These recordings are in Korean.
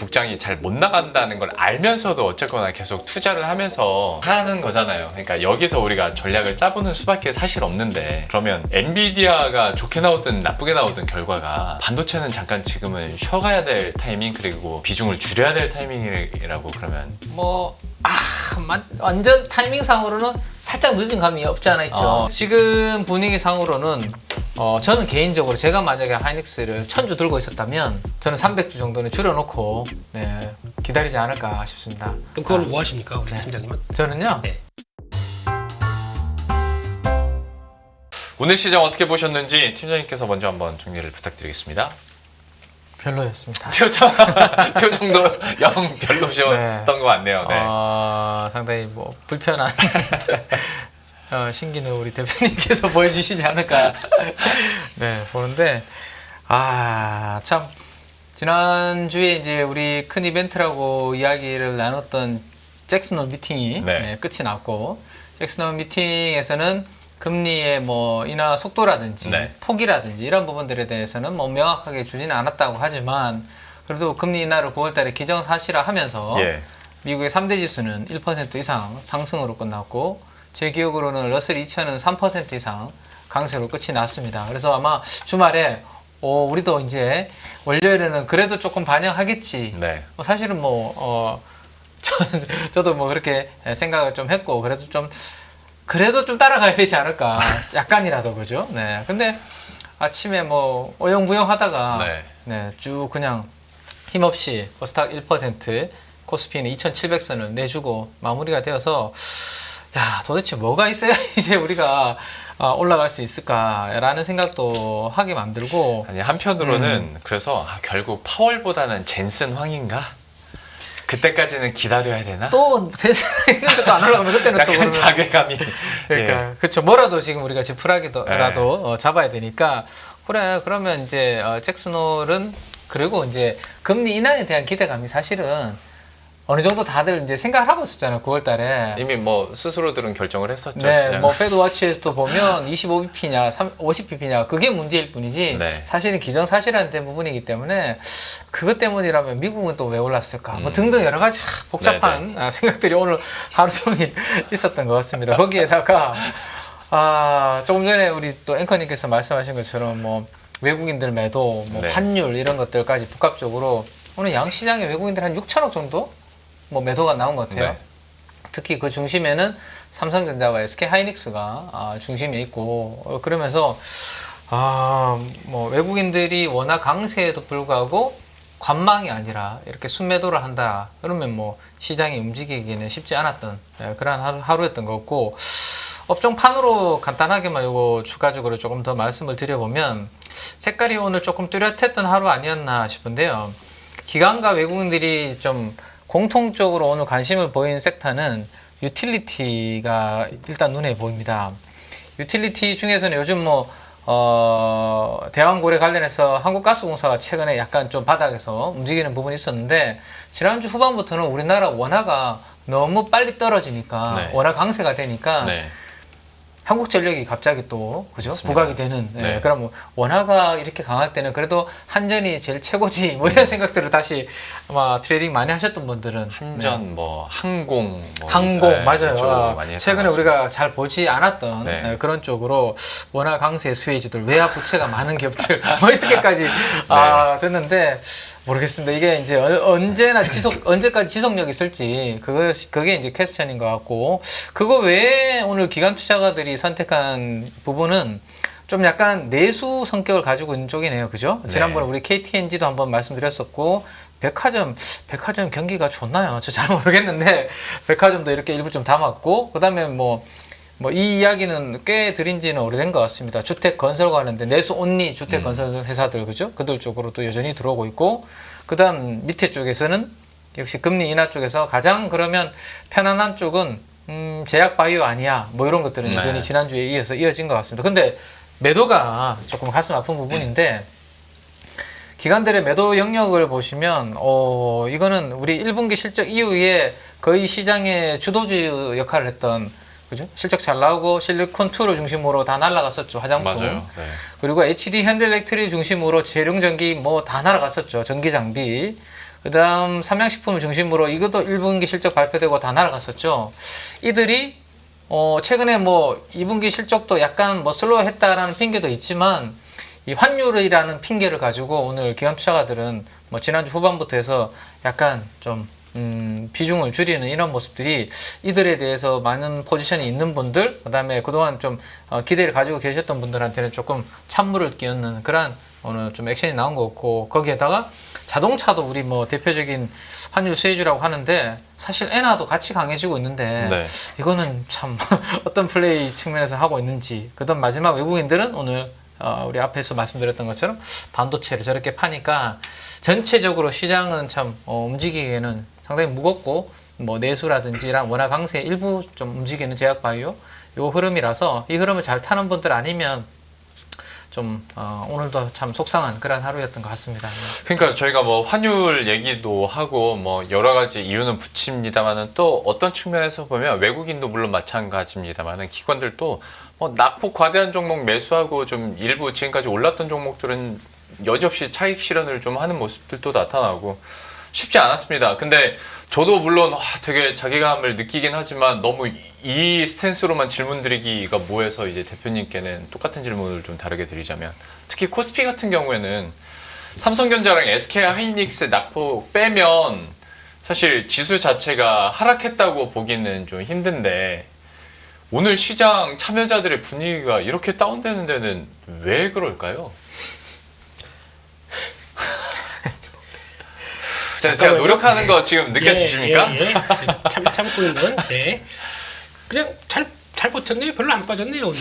국장이 잘 못 나간다는 걸 알면서도 어쨌거나 계속 투자를 하면서 하는 거잖아요. 그러니까 여기서 우리가 전략을 짜보는 수밖에 사실 없는데, 그러면 엔비디아가 좋게 나오든 나쁘게 나오든 결과가 반도체는 잠깐 지금은 쉬어가야 될 타이밍, 그리고 비중을 줄여야 될 타이밍이라고 그러면 뭐 완전 타이밍상으로는 살짝 늦은 감이 없지 않아 있죠. 지금 분위기상으로는 저는 개인적으로 제가 만약에 하이닉스를 1000주 들고 있었다면 저는 300주 정도는 줄여놓고 기다리지 않을까 싶습니다. 그럼 그걸 뭐 하십니까, 우리 팀장님은? 저는요. 네. 오늘 시장 어떻게 보셨는지 팀장님께서 먼저 한번 정리를 부탁드리겠습니다. 별로였습니다. 표정도 영 별로셨던 것 같네요. 네. 상당히 뭐 불편한 신기는 우리 대표님께서 보여주시지 않을까 보는데, 참 지난주에 이제 우리 큰 이벤트라고 이야기를 나눴던 잭슨홀 미팅이 끝이 났고, 잭슨홀 미팅에서는 금리의 뭐 인하 속도라든지 폭이라든지 이런 부분들에 대해서는 뭐 명확하게 주지는 않았다고 하지만, 그래도 금리 인하를 9월달에 기정사실화하면서 미국의 3대 지수는 1% 이상 상승으로 끝났고, 제 기억으로는 러셀 2000은 3% 이상 강세로 끝이 났습니다. 그래서 아마 주말에 우리도 이제 월요일에는 그래도 조금 반영하겠지. 사실은 저도 뭐 그렇게 생각을 좀 했고, 그래도 좀 따라가야 되지 않을까. 약간이라도, 그죠? 근데 아침에 뭐 어영부영 하다가 쭉 그냥 힘없이 코스닥 1%, 코스피는 2700선을 내주고 마무리가 되어서, 도대체 뭐가 있어야 이제 우리가 올라갈 수 있을까라는 생각도 하게 만들고. 아니, 한편으로는 그래서 결국 파월보다는 젠슨 황인가? 그때까지는 기다려야 되나? 또 했는데도 안 올라가면 그때는 또 약간 자괴감이. 그러니까 그렇죠. 뭐라도 지금 우리가 지푸라기라도 잡아야 되니까, 그래 그러면 이제 잭슨홀은, 그리고 이제 금리 인하에 대한 기대감이 사실은 어느 정도 다들 이제 생각을 하고 있었잖아요. 9월달에 이미 뭐 스스로들은 결정을 했었죠. 뭐 패드워치에서도 보면 25bp냐 50bp냐 그게 문제일 뿐이지 사실은 기정사실화된 부분이기 때문에, 그것 때문이라면 미국은 또 왜 올랐을까 뭐 등등 여러 가지 복잡한 생각들이 오늘 하루 종일 있었던 것 같습니다. 거기에다가 조금 전에 우리 또 앵커님께서 말씀하신 것처럼 뭐 외국인들 매도, 뭐 환율 이런 것들까지 복합적으로 오늘 양시장에 외국인들 한 6천억 정도 뭐 매도가 나온 것 같아요. 특히 그 중심에는 삼성전자와 SK하이닉스가 중심에 있고, 그러면서 뭐 외국인들이 워낙 강세에도 불구하고 관망이 아니라 이렇게 순매도를 한다. 그러면 뭐 시장이 움직이기는 쉽지 않았던 그런 하루였던 것 같고, 업종판으로 간단하게만 요거 추가적으로 조금 더 말씀을 드려보면, 색깔이 오늘 조금 뚜렷했던 하루 아니었나 싶은데요. 기관과 외국인들이 좀 공통적으로 오늘 관심을 보인 섹터는 유틸리티가 일단 눈에 보입니다. 유틸리티 중에서는 요즘 뭐 대왕고래 관련해서 한국가스공사가 최근에 약간 좀 바닥에서 움직이는 부분이 있었는데, 지난주 후반부터는 우리나라 원화가 너무 빨리 떨어지니까 원화 강세가 되니까 한국전력이 갑자기 또 그죠? 부각이 되는. 그럼 뭐 원화가 이렇게 강할 때는 그래도 한전이 제일 최고지 뭐 이런 생각들을 다시 아마 트레이딩 많이 하셨던 분들은 한전 뭐 항공 맞아요. 최근에 우리가 잘 보지 않았던 그런 쪽으로 원화 강세 수혜주들, 외화 부채가 많은 기업들 뭐 이렇게까지 됐는데, 모르겠습니다. 이게 이제 언제까지 지속력이 있을지 그게 이제 퀘스천인 것 같고, 그거 외에 오늘 기관 투자가들이 선택한 부분은 좀 약간 내수 성격을 가지고 있는 쪽이네요. 그죠? 지난번에 우리 KTNG도 한번 말씀드렸었고, 백화점 경기가 좋나요? 저 잘 모르겠는데 백화점도 이렇게 일부 좀 담았고, 그 다음에 뭐 이 이야기는 꽤 드린 지는 오래된 것 같습니다. 주택 건설 관련된 내수 온리 주택 건설 회사들, 그죠? 그들 쪽으로 또 여전히 들어오고 있고, 그 다음 밑에 쪽에서는 역시 금리 인하 쪽에서 가장 그러면 편안한 쪽은 제약 바이오 아니야 뭐 이런 것들은 여전히 지난주에 이어진 것 같습니다. 근데 매도가 조금 가슴 아픈 부분인데, 기관들의 매도 영역을 보시면 이거는 우리 1분기 실적 이후에 거의 시장의 주도주 역할을 했던, 그죠? 실적 잘 나오고 실리콘2를 중심으로 다 날아갔었죠. 화장품. 맞아요. 그리고 HD 핸드일렉트릭 중심으로 재룡전기 뭐 다 날아갔었죠. 전기 장비. 그다음 삼양식품을 중심으로 이것도 1분기 실적 발표되고 다 날아갔었죠. 이들이 최근에 뭐 2분기 실적도 약간 뭐 슬로우했다라는 핑계도 있지만 이 환율이라는 핑계를 가지고 오늘 기관 투자가들은 뭐 지난주 후반부터 해서 약간 좀 비중을 줄이는 이런 모습들이 이들에 대해서 많은 포지션이 있는 분들, 그다음에 그동안 좀 기대를 가지고 계셨던 분들한테는 조금 찬물을 끼얹는 그런 오늘 좀 액션이 나온 것 같고, 거기에다가 자동차도 우리 뭐 대표적인 환율 수혜주라고 하는데 사실 엔화도 같이 강해지고 있는데 네. 이거는 참 어떤 플레이 측면에서 하고 있는지. 그다음 마지막 외국인들은 오늘 우리 앞에서 말씀드렸던 것처럼 반도체를 저렇게 파니까 전체적으로 시장은 참 움직이기에는 상당히 무겁고, 뭐 내수라든지 이런 원화 강세 일부 좀 움직이는 제약바이오 요 흐름이라서 이 흐름을 잘 타는 분들 아니면 좀 오늘도 참 속상한 그런 하루였던 것 같습니다. 그러니까 저희가 뭐 환율 얘기도 하고 뭐 여러 가지 이유는 붙입니다만은 또 어떤 측면에서 보면 외국인도 물론 마찬가지입니다만은 기관들도 뭐 낙폭 과대한 종목 매수하고 좀 일부 지금까지 올랐던 종목들은 여지없이 차익 실현을 좀 하는 모습들도 나타나고 쉽지 않았습니다. 근데 저도 물론 되게 자괴감을 느끼긴 하지만 너무 이 스탠스로만 질문 드리기가 뭐해서 이제 대표님께는 똑같은 질문을 좀 다르게 드리자면, 특히 코스피 같은 경우에는 삼성전자랑 SK하이닉스 낙폭 빼면 사실 지수 자체가 하락했다고 보기는 좀 힘든데 오늘 시장 참여자들의 분위기가 이렇게 다운되는 데는 왜 그럴까요? 제가 노력하는 거 지금 느껴지십니까? 예. 참고 있는. 네. 그냥 잘 버텼네요. 별로 안 빠졌네요 오늘.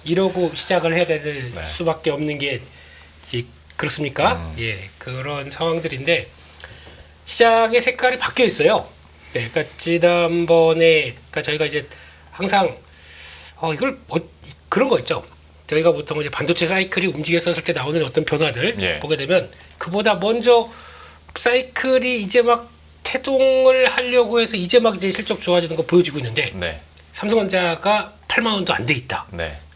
이러고 시작을 해야 될 수밖에 없는 게 그렇습니까? 예, 그런 상황들인데 시장의 색깔이 바뀌어 있어요. 네, 그러니까 지난번에 저희가 이제 항상 이걸 그런 거 있죠. 저희가 보통 이제 반도체 사이클이 움직였었을 때 나오는 어떤 변화들 보게 되면 그보다 먼저 사이클이 이제 막 태동을 하려고 해서 이제 막 이제 실적 좋아지는 거 보여주고 있는데 삼성전자가 8만 원도 안 돼 있다.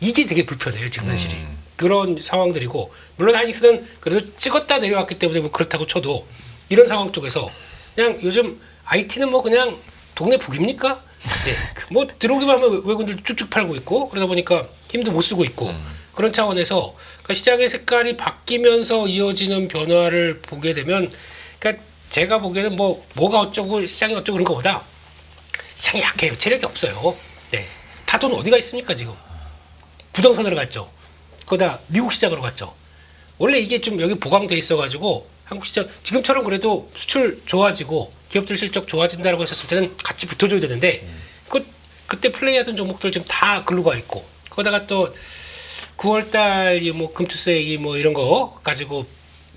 이게 되게 불편해요 지금 현실이. 그런 상황들이고, 물론 하이닉스는 그래도 찍었다 내려왔기 때문에 뭐 그렇다고 쳐도 이런 상황 쪽에서 그냥 요즘 IT는 뭐 그냥 동네 북입니까? 네. 뭐 들어오기만 하면 외국인들 쭉쭉 팔고 있고 그러다 보니까 힘도 못 쓰고 있고 그런 차원에서 그러니까 시장의 색깔이 바뀌면서 이어지는 변화를 보게 되면, 그러니까 제가 보기에는 뭐가 어쩌고 시장이 어쩌고 그런 것보다 시장이 약해요. 체력이 없어요. 네. 다 돈 어디가 있습니까 지금? 부동산으로 갔죠. 거기다 미국 시장으로 갔죠. 원래 이게 좀 여기 보강돼 있어가지고 한국 시장 지금처럼 그래도 수출 좋아지고 기업들 실적 좋아진다고 했었을 때는 같이 붙어줘야 되는데 그때 플레이하던 종목들 지금 다 글로 가 있고, 거기다가 또 9월달 뭐 금투세기 뭐 이런 거 가지고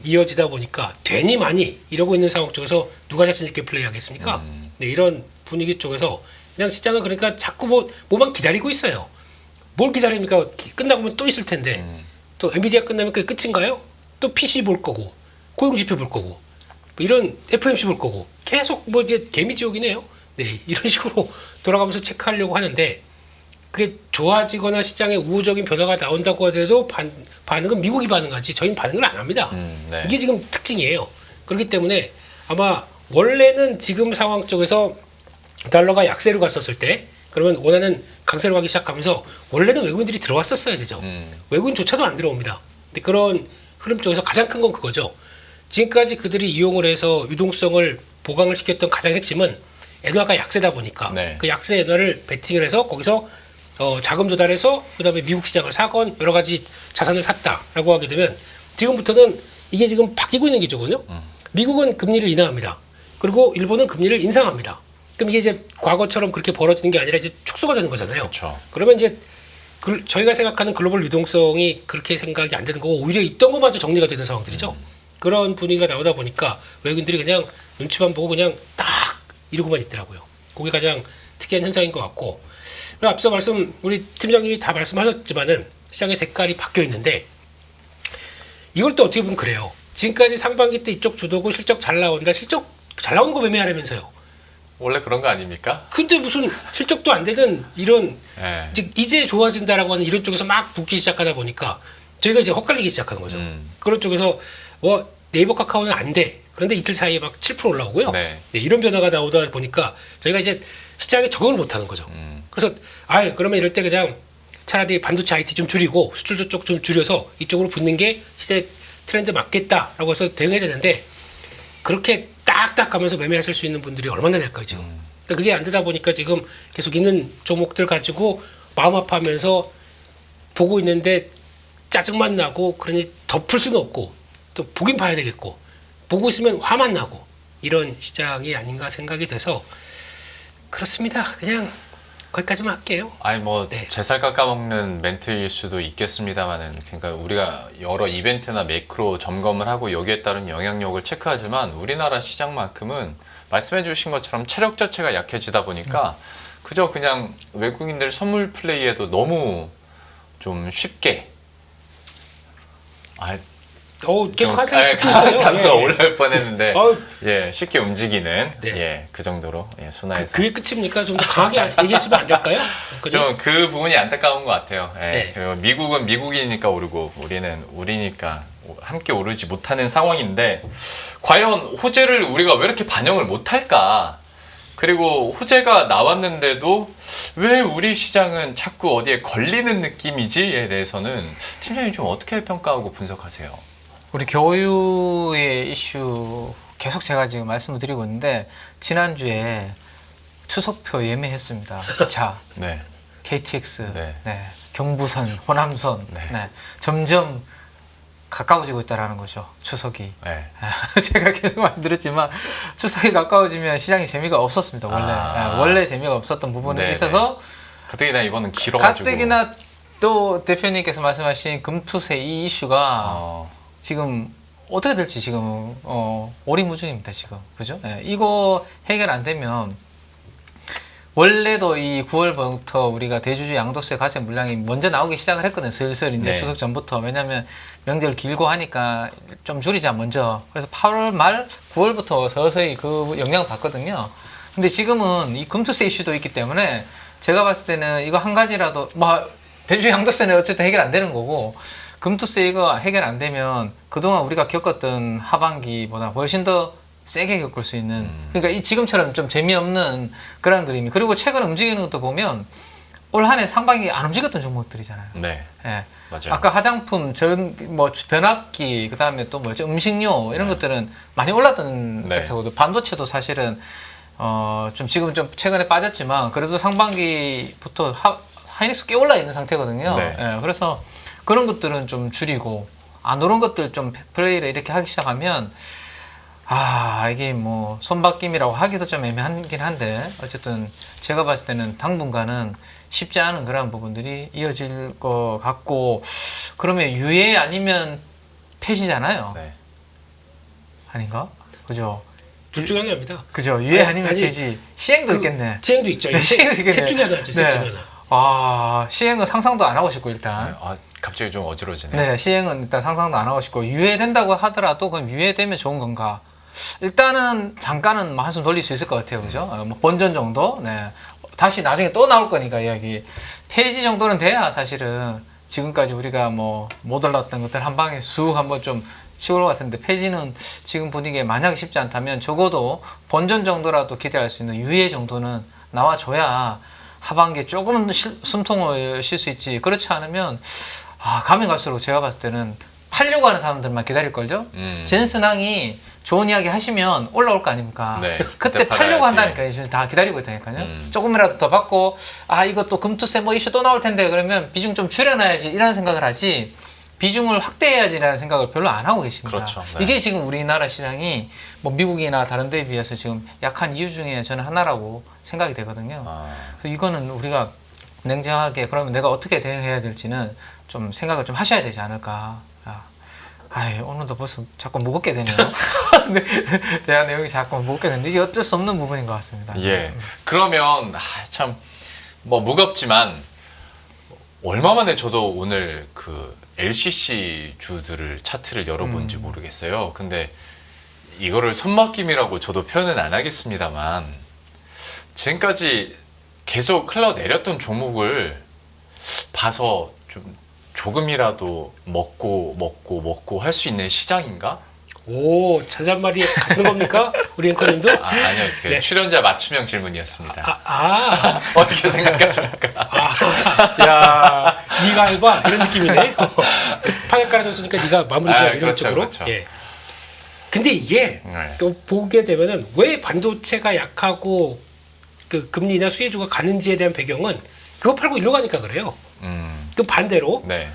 이어지다 보니까 괜히 많이 이러고 있는 상황 쪽에서 누가 자신 있게 플레이하겠습니까? 네, 이런 분위기 쪽에서 그냥 시장은 그러니까 자꾸 뭐만 기다리고 있어요. 뭘 기다립니까? 끝나고 보면 또 있을 텐데 또 엔비디아 끝나면 그게 끝인가요? 또 PC 볼 거고 고용지표 볼 거고 뭐 이런 FMC 볼 거고 계속 뭐 이제 개미지옥이네요. 네, 이런 식으로 돌아가면서 체크하려고 하는데 그게 좋아지거나 시장에 우호적인 변화가 나온다고 하더라도 반응은 미국이 반응하지 저희는 반응을 안 합니다. 이게 지금 특징이에요. 그렇기 때문에 아마 원래는 지금 상황 쪽에서 달러가 약세로 갔었을 때 그러면 원화는 강세로 가기 시작하면서 원래는 외국인들이 들어왔었어야 되죠. 외국인조차도 안 들어옵니다. 근데 그런 흐름 쪽에서 가장 큰 건 그거죠. 지금까지 그들이 이용을 해서 유동성을 보강을 시켰던 가장 핵심은 엔화가 약세다 보니까 그 약세 엔화를 베팅을 해서 거기서 자금 조달해서 그다음에 미국 시장을 사건 여러 가지 자산을 샀다라고 하게 되면 지금부터는 이게 지금 바뀌고 있는 기조거든요. 미국은 금리를 인하합니다. 그리고 일본은 금리를 인상합니다. 그럼 이게 이제 과거처럼 그렇게 벌어지는 게 아니라 이제 축소가 되는 거잖아요. 그쵸. 그러면 이제 저희가 생각하는 글로벌 유동성이 그렇게 생각이 안 되는 거고 오히려 있던 것마저 정리가 되는 상황들이죠. 그런 분위기가 나오다 보니까 외국인들이 그냥 눈치만 보고 그냥 딱 이러고만 있더라고요. 그게 가장 특이한 현상인 것 같고, 앞서 우리 팀장님이 다 말씀하셨지만은 시장의 색깔이 바뀌어 있는데 이걸 또 어떻게 보면 그래요. 지금까지 상반기 때 이쪽 주도고 실적 잘 나온다. 실적 잘 나오는 거 매매하려면서요. 원래 그런 거 아닙니까? 근데 무슨 실적도 안 되는 이런 이제 좋아진다라고 하는 이런 쪽에서 막 붙기 시작하다 보니까 저희가 이제 헛갈리기 시작하는 거죠. 그런 쪽에서 뭐 네이버 카카오는 안 돼. 그런데 이틀 사이에 막 7% 올라오고요. 네. 네, 이런 변화가 나오다 보니까 저희가 이제 시장에 적응을 못하는 거죠. 그래서 그러면 이럴 때 그냥 차라리 반도체 IT 좀 줄이고 수출 쪽 좀 줄여서 이쪽으로 붙는 게 시대 트렌드 맞겠다라고 해서 대응해야 되는데 그렇게 딱딱 가면서 매매하실 수 있는 분들이 얼마나 될까요 지금? 그러니까 그게 안 되다 보니까 지금 계속 있는 종목들 가지고 마음 아파하면서 보고 있는데 짜증만 나고 그러니 덮을 수는 없고 또 보긴 봐야 되겠고 보고 있으면 화만 나고 이런 시장이 아닌가 생각이 돼서 그렇습니다. 그냥 거기까지만 할게요. 아니 뭐 네. 제살 깎아먹는 멘트일 수도 있겠습니다만은 그러니까 우리가 여러 이벤트나 매크로 점검을 하고 여기에 따른 영향력을 체크하지만 우리나라 시장만큼은 말씀해주신 것처럼 체력 자체가 약해지다 보니까 그저 그냥 외국인들 선물 플레이에도 너무 좀 쉽게 계속 하세요. 듣고 있어요. 단가 예. 올라올 뻔했는데 어우. 예 쉽게 움직이는 네. 예 그 정도로 예, 순화해서 그게 끝입니까? 좀 더 강하게 얘기해주면 안 될까요? 그죠? 좀 그 부분이 안타까운 것 같아요. 예. 네. 그리고 미국은 미국이니까 오르고 우리는 우리니까 함께 오르지 못하는 상황인데 과연 호재를 우리가 왜 이렇게 반영을 못할까? 그리고 호재가 나왔는데도 왜 우리 시장은 자꾸 어디에 걸리는 느낌이지에 대해서는 팀장님 좀 어떻게 평가하고 분석하세요? 우리 교유의 이슈 계속 제가 지금 말씀을 드리고 있는데 지난주에 추석표 예매했습니다. 기차, 네. KTX, 네. 경부선, 호남선, 네. 점점 가까워지고 있다라는 거죠. 추석이. 네. 제가 계속 말씀드렸지만 추석이 가까워지면 시장이 재미가 없었습니다. 원래 원래 재미가 없었던 부분이 네, 있어서 가뜩이나 이번은 길어가지고 가뜩이나 또 대표님께서 말씀하신 금투세 이 이슈가 지금 어떻게 될지 지금 오리무중입니다 지금 그죠? 이거 해결 안 되면 원래도 이 9월부터 우리가 대주주 양도세 과세 물량이 먼저 나오기 시작을 했거든요. 슬슬 이제 네. 추석 전부터. 왜냐하면 명절 길고 하니까 좀 줄이자 먼저. 그래서 8월 말 9월부터 서서히 그 영향을 받거든요. 근데 지금은 이 금투세 이슈도 있기 때문에 제가 봤을 때는 이거 한 가지라도 뭐 대주주 양도세는 어쨌든 해결 안 되는 거고 금투세 이거 해결 안 되면 그동안 우리가 겪었던 하반기보다 훨씬 더 세게 겪을 수 있는 그러니까 이 지금처럼 좀 재미없는 그런 그림이 그리고 최근 움직이는 것도 보면 올 한 해 상반기 안 움직였던 종목들이잖아요. 네. 예. 맞아요. 아까 화장품, 뭐 변압기, 그다음에 또 뭐죠 음식료 이런 것들은 많이 올랐던 네. 섹터거든요. 반도체도 사실은 좀 지금 좀 최근에 빠졌지만 그래도 상반기부터 하이닉스 꽤 올라 있는 상태거든요. 네. 예. 그래서 그런 것들은 좀 줄이고 안 오른 것들 좀 플레이를 이렇게 하기 시작하면 이게 뭐 손바뀜이라고 하기도 좀 애매하긴 한데 어쨌든 제가 봤을 때는 당분간은 쉽지 않은 그런 부분들이 이어질 것 같고 그러면 유예 아니면 폐지잖아요. 네. 아닌가? 그죠? 둘 중에 하나입니다. 그죠? 유예 아니면 아니, 폐지. 시행도 있겠네. 시행도 있죠. 네, 시행도 있겠네. 셋 중에 하나죠. 셋 중에 하나. 시행은 상상도 안 하고 싶고 일단. 갑자기 좀 어지러지네. 네, 시행은 일단 상상도 안 하고 싶고 유예된다고 하더라도 그럼 유예되면 좋은 건가? 일단은 잠깐은 뭐 한숨 돌릴 수 있을 것 같아요, 그죠? 뭐 본전 정도, 네. 다시 나중에 또 나올 거니까 이야기. 폐지 정도는 돼야 사실은 지금까지 우리가 뭐 못 올랐던 것들 한 방에 쑥 한번 좀 치고 올 것 같은데 폐지는 지금 분위기에 만약에 쉽지 않다면 적어도 본전 정도라도 기대할 수 있는 유예 정도는 나와줘야 하반기에 조금은 숨통을 쉴 수 있지. 그렇지 않으면 가면 갈수록 제가 봤을 때는 팔려고 하는 사람들만 기다릴걸요? 젠슨항이 좋은 이야기 하시면 올라올 거 아닙니까? 네, 그때 그때 팔려고 팔아야지. 한다니까요. 지금 다 기다리고 있다니까요. 조금이라도 더 받고 이것도 금투세 뭐 이슈 또 나올 텐데 그러면 비중 좀 줄여놔야지 이런 생각을 하지 비중을 확대해야지라는 생각을 별로 안 하고 계십니다. 그렇죠. 네. 이게 지금 우리나라 시장이 뭐 미국이나 다른 데에 비해서 지금 약한 이유 중에 저는 하나라고 생각이 되거든요. 그래서 이거는 우리가 냉정하게 그러면 내가 어떻게 대응해야 될지는 좀 생각을 좀 하셔야 되지 않을까. 오늘도 벌써 자꾸 무겁게 되네요. 대화 내용이 자꾸 무겁게 되는데 이게 어쩔 수 없는 부분인 것 같습니다. 예. 그러면 참 뭐 무겁지만 얼마 만에 저도 오늘 그 LCC 주들을 차트를 열어본지 모르겠어요. 근데 이거를 손맛김이라고 저도 표현은 안 하겠습니다만 지금까지 계속 흘러내렸던 종목을 봐서 좀 조금이라도 먹고 할 수 있는 시장인가? 오, 잔잔말이 가시는 겁니까? 우리 앵커님도? 아니요. 그 네. 출연자 맞춤형 질문이었습니다. 어떻게 생각하십니까? 야, 네가 해봐 이런 느낌이네. 판을 깔아줬으니까 네가 마무리 지어 이런 그렇죠, 쪽으로. 그렇죠. 예. 근데 이게 네. 또 보게 되면은 왜 반도체가 약하고 그 금리나 수혜주가 가는지에 대한 배경은 그거 팔고 일로 가니까 그래요. 또 반대로 네.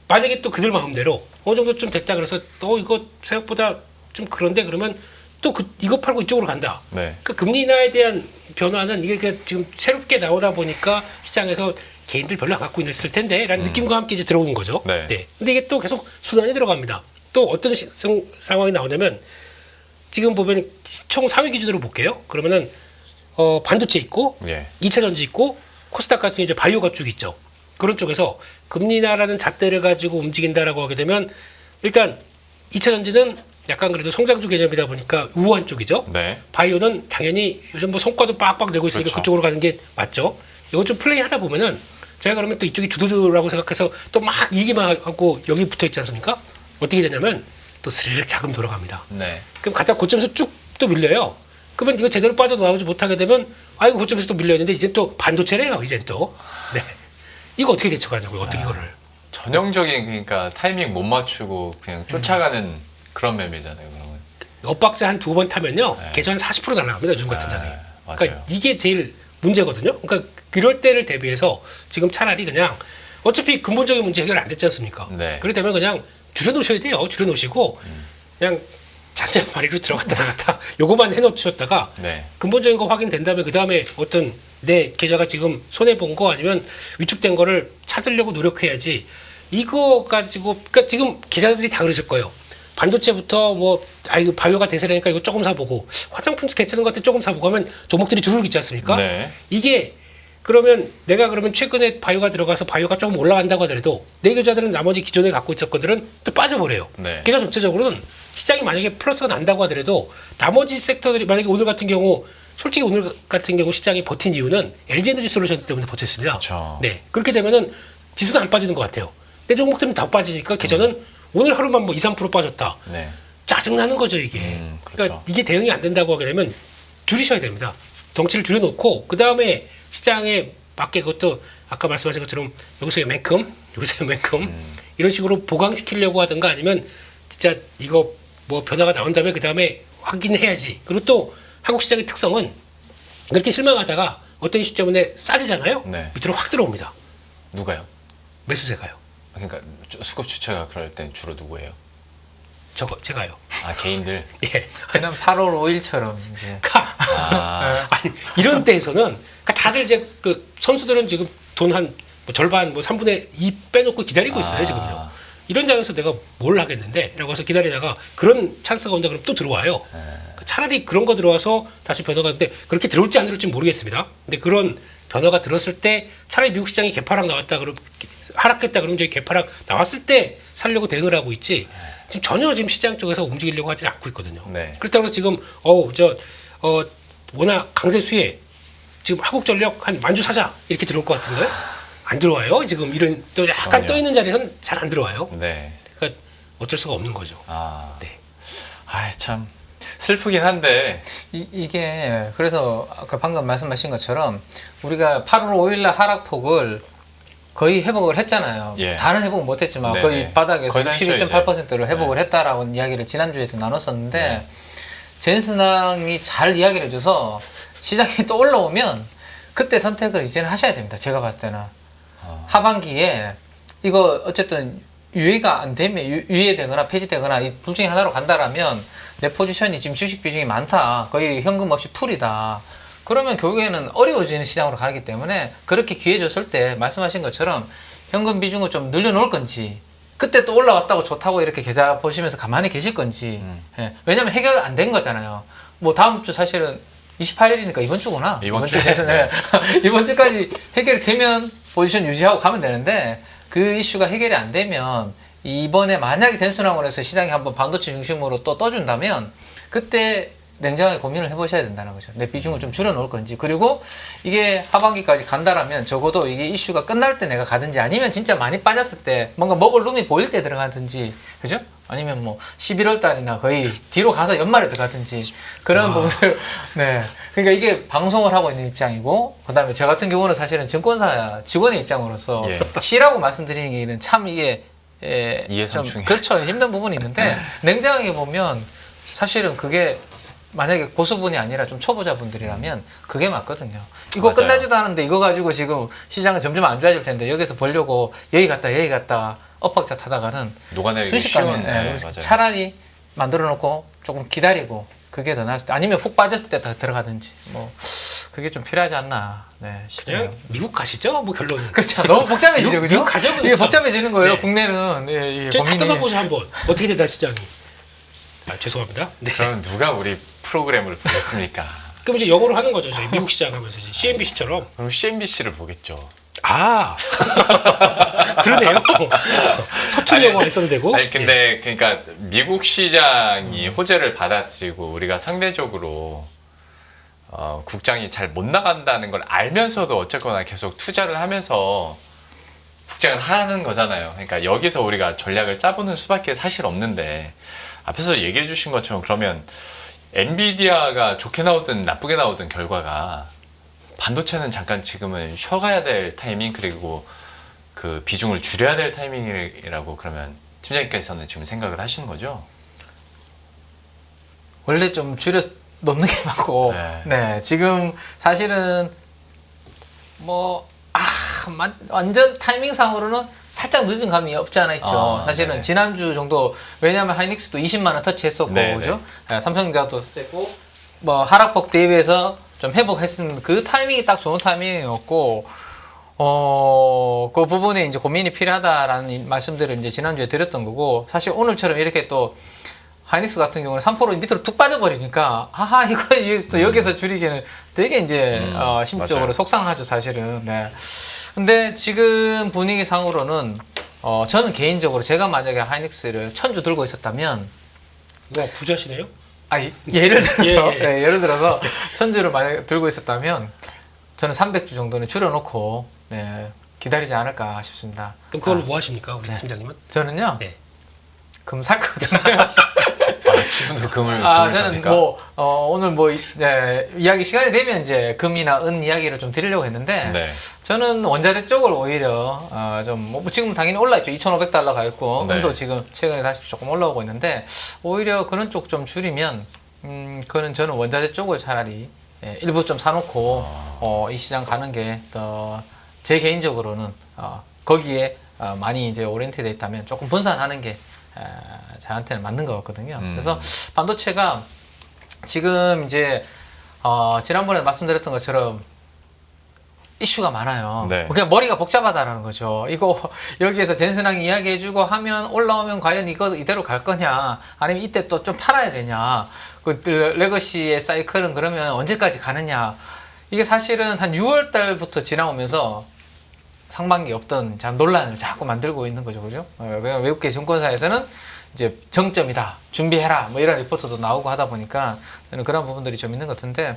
만약에 또 그들 마음대로 어느 정도 좀 됐다 그래서 또 이거 생각보다 좀 그런데 그러면 또 이거 팔고 이쪽으로 간다. 네. 그 금리 인하에 대한 변화는 이게 지금 새롭게 나오다 보니까 시장에서 개인들 별로 안 갖고 있을 텐데라는 느낌과 함께 이제 들어오는 거죠. 네. 근데 이게 또 계속 순환이 들어갑니다. 또 어떤 상황이 나오냐면 지금 보면 총 상위 기준으로 볼게요. 그러면은 반도체 있고 예. 2차 전지 있고 코스닥 같은 이제 바이오가 쭉 있죠. 그런 쪽에서 금리 인하라는 잣대를 가지고 움직인다라고 하게 되면 일단 2차 전지는 약간 그래도 성장주 개념이다 보니까 우한 쪽이죠. 네. 바이오는 당연히 요즘 뭐 성과도 빡빡 내고 있으니까 그렇죠. 그쪽으로 가는 게 맞죠. 이거 좀 플레이 하다 보면은 제가 그러면 또 이쪽이 주도주라고 생각해서 또 막 이기만 하고 여기 붙어 있지 않습니까? 어떻게 되냐면 또 스르륵 자금 돌아갑니다. 네. 그럼 갖다 고점에서 쭉 또 밀려요. 그러면 이거 제대로 빠져나오지 못하게 되면 아이고 고점에서 또 밀려있는데 이제 또 반도체래요. 이제 또. 네. 이거 어떻게 대처하냐고요. 어떻게 이거를. 전형적인 그러니까 타이밍 못 맞추고 그냥 쫓아가는 그런 매매잖아요. 그러면. 엇박자 한 두 번 타면요. 네. 계좌 한 40% 날아갑니다. 요즘 같은 장에. 맞아요. 그러니까 이게 제일 문제거든요. 그러니까 그럴 때를 대비해서 지금 차라리 그냥 어차피 근본적인 문제 해결 안 됐지 않습니까? 네. 그렇기 때문에 그냥 줄여놓으셔야 돼요. 줄여놓으시고 그냥 잔잔바리로 들어갔다 나갔다 요거만 해놓으셨다가 네. 근본적인 거 확인된 다음에 그 다음에 어떤 내 계좌가 지금 손해 본 거 아니면 위축된 거를 찾으려고 노력해야지. 이거 가지고 그러니까 지금 기자들이 다 그러실 거예요. 반도체부터 뭐 이거 바이오가 대세라니까 이거 조금 사보고 화장품도 괜찮은 것 같아 조금 사보고 하면 종목들이 주르륵 있지 않습니까? 네. 이게 그러면 내가 그러면 최근에 바이오가 들어가서 바이오가 조금 올라간다고 하더라도 내 계좌들은 나머지 기존에 갖고 있었 것들은 또 빠져버려요. 네. 계좌 전체적으로는 시장이 만약에 플러스가 난다고 하더라도 나머지 섹터들이 만약에 오늘 같은 경우 솔직히 오늘 같은 경우 시장이 버틴 이유는 LG에너지 솔루션 때문에 버텼습니다. 그렇죠. 네. 그렇게 되면은 지수도 안 빠지는 것 같아요. 내 종목들은 다 빠지니까 계좌는 오늘 하루만 뭐 2, 3% 빠졌다. 네. 짜증나는 거죠, 이게. 그렇죠. 그러니까 이게 대응이 안 된다고 하게 되면 줄이셔야 됩니다. 덩치를 줄여놓고 그 다음에 시장에 맞게 그것도 아까 말씀하신 것처럼 여기서 이만큼 이런 식으로 보강시키려고 하든가 아니면 진짜 이거 뭐 변화가 나온 다음에 그 다음에 확인해야지. 그리고 또 한국 시장의 특성은 그렇게 실망하다가 어떤 이슈 때문에 싸지잖아요. 네. 밑으로 확 들어옵니다. 누가요? 매수세가요. 그러니까 수급 주체가 그럴 땐 주로 누구예요? 제가요. 아 개인들. 예. 지난 8월 5일처럼 이제 아니, 이런 때에서는 그러니까 다들 이제 그 선수들은 지금 돈 한 뭐 절반 뭐 3분의 2 빼놓고 기다리고 있어요 지금요. 이런 장에서 내가 뭘 하겠는데? 라고 해서 기다리다가 그런 찬스가 온다 그러면 또 들어와요. 차라리 그런 거 들어와서 다시 변화가 있는데 그렇게 들어올지 안 들어올지 모르겠습니다. 근데 그런 변화가 들었을 때 차라리 미국 시장이 개파락 나왔다 그러면 하락했다 그러면 저희 개파락 나왔을 때 살려고 대응을 하고 있지 지금 전혀 지금 시장 쪽에서 움직이려고 하지 않고 있거든요. 네. 그렇다고 해서 지금 워낙 강세 수혜 지금 한국전력 한 만주 사자 이렇게 들어올 것 같은가요? 안 들어와요. 지금 이런 또 약간 그럼요. 떠 있는 자리에서는 잘 안 들어와요. 네. 그러니까 어쩔 수가 없는 거죠. 아. 네. 참 슬프긴 한데. 이게 그래서 아까 방금 말씀하신 것처럼 우리가 8월 5일날 하락폭을 거의 회복을 했잖아요. 예. 다는 회복은 못했지만 네네. 거의 바닥에서 거의 다 했죠, 61.8%를 회복을 했다라고 이야기를 지난주에도 나눴었는데 젠순왕이 잘 이야기를 해줘서 시장이 또 올라오면 그때 선택을 이제는 하셔야 됩니다. 제가 봤을 때는 하반기에 이거 어쨌든 유예가 안 되면 유예되거나 폐지되거나 이 둘 중에 하나로 간다라면 내 포지션이 지금 주식 비중이 많다. 거의 현금 없이 풀이다. 그러면 결국에는 어려워지는 시장으로 가기 때문에 그렇게 기회 줬을 때 말씀하신 것처럼 현금 비중을 좀 늘려놓을 건지 그때 또 올라왔다고 좋다고 이렇게 계좌 보시면서 가만히 계실 건지 예. 왜냐면 해결 안 된 거잖아요. 뭐 다음 주 사실은 28일이니까 이번 주구나. 이번 주에. 네. 이번 주까지 해결이 되면 포지션 유지하고 가면 되는데 그 이슈가 해결이 안 되면 이번에 만약에 젠순항으로 해서 시장이 한번 반도체 중심으로 또 떠준다면 그때 냉정하게 고민을 해보셔야 된다는 거죠. 내 비중을 좀 줄여놓을 건지 그리고 이게 하반기까지 간다라면 적어도 이게 이슈가 끝날 때 내가 가든지 아니면 진짜 많이 빠졌을 때 뭔가 먹을 룸이 보일 때 들어가든지 그죠? 아니면 뭐 11월 달이나 거의 뒤로 가서 연말에 들어가든지 그런 부분들. 네. 그러니까 이게 방송을 하고 있는 입장이고, 그다음에 저 같은 경우는 사실은 증권사 직원의 입장으로서 예. C라고 말씀드리기는 참 이게 좀 이해상충이. 그렇죠. 힘든 부분이 있는데 냉정하게 보면 사실은 그게 만약에 고수분이 아니라 좀 초보자분들이라면 그게 맞거든요. 이거 맞아요. 끝나지도 않은데 이거 가지고 지금 시장은 점점 안 좋아질 텐데 여기서 벌려고 여기 갔다 엇박자 타다가는 녹아내리기 순식간에 쉬운. 네, 맞아요. 차라리 만들어 놓고 조금 기다리고 그게 더 나을 수도, 아니면 훅 빠졌을 때 다 들어가든지 뭐 그게 좀 필요하지 않나 싶네요. 그냥 미국 가시죠? 뭐 결론은. 그렇죠. 너무 복잡해지죠, 그죠? 미국 가죠, 이게 복잡해지는 거예요. 네. 국내는. 예, 저희 다 고민이. 떠나보죠 한번. 어떻게 되나 시장이. 죄송합니다. 네. 그럼 누가 우리 프로그램을 보겠습니까? 그럼 이제 영어로 하는 거죠. 저희 미국 시장 하면서 이제 CNBC처럼. 그럼 CNBC를 보겠죠. 아 그러네요. 서툰 영어 했어도 되고. 아니 근데 그러니까 미국 시장이 호재를 받아들이고 우리가 상대적으로 국장이 잘 못 나간다는 걸 알면서도 어쨌거나 계속 투자를 하면서 국장을 하는 거잖아요. 그러니까 여기서 우리가 전략을 짜보는 수밖에 사실 없는데, 앞에서 얘기해 주신 것처럼 그러면 엔비디아가 좋게 나오든 나쁘게 나오든 결과가 반도체는 잠깐 지금은 쉬어가야 될 타이밍, 그리고 그 비중을 줄여야 될 타이밍이라고 그러면 팀장님께서는 지금 생각을 하시는 거죠? 원래 좀 줄여 놓는 게 맞고, 네, 지금 사실은 뭐 완전 타이밍상으로는 살짝 늦은 감이 없지 않아 있죠. 사실은 네네. 지난주 정도, 왜냐하면 하이닉스도 20만 원 터치했었고, 네네. 그죠? 네, 삼성전자도 터치했고, 뭐 하락폭 대비해서 좀 회복했은 그 타이밍이 딱 좋은 타이밍이었고, 그 부분에 이제 고민이 필요하다라는 말씀들을 이제 지난주에 드렸던 거고, 사실 오늘처럼 이렇게 또 하이닉스 같은 경우는 3% 밑으로 툭 빠져버리니까, 이거 또 여기서 줄이기는 되게 이제 심적으로 맞아요. 속상하죠, 사실은. 네. 근데 지금 분위기상으로는 저는 개인적으로 제가 만약에 하이닉스를 1000주 들고 있었다면, 와 부자시네요. 예를 들어서 예. 네, 예를 들어서 1000주를 만약에 들고 있었다면 저는 300주 정도는 줄여놓고 기다리지 않을까 싶습니다. 그럼 그걸로 뭐 하십니까, 우리 팀장님은? 저는요, 네. 금 살 거거든요. 지금도 금을 저는 삽니까? 오늘 이야기 시간이 되면 이제 금이나 은 이야기를 좀 드리려고 했는데, 네. 저는 원자재 쪽을 오히려 지금 당연히 올라있죠. 2,500달러 가 있고, 네. 은도 지금 최근에 다시 조금 올라오고 있는데, 오히려 그런 쪽 좀 줄이면 그거는 저는 원자재 쪽을 차라리 일부 좀 사놓고 이 시장 가는 게 더 제 개인적으로는 거기에 많이 이제 오리엔티돼 있다면 조금 분산하는 게 저한테는 맞는 것 같거든요. 그래서 반도체가 지금 이제 지난번에 말씀드렸던 것처럼 이슈가 많아요. 네. 그냥 머리가 복잡하다라는 거죠. 이거 여기에서 젠슨왕이 이야기해주고 하면 올라오면 과연 이거 이대로 갈 거냐, 아니면 이때 또 좀 팔아야 되냐, 그 레거시의 사이클은 그러면 언제까지 가느냐. 이게 사실은 한 6월 달부터 지나오면서 상반기 없던 논란을 자꾸 만들고 있는 거죠, 그죠? 그냥 외국계 증권사에서는 이제 정점이다, 준비해라, 뭐 이런 리포트도 나오고 하다 보니까 저는 그런 부분들이 좀 있는 것 같은데,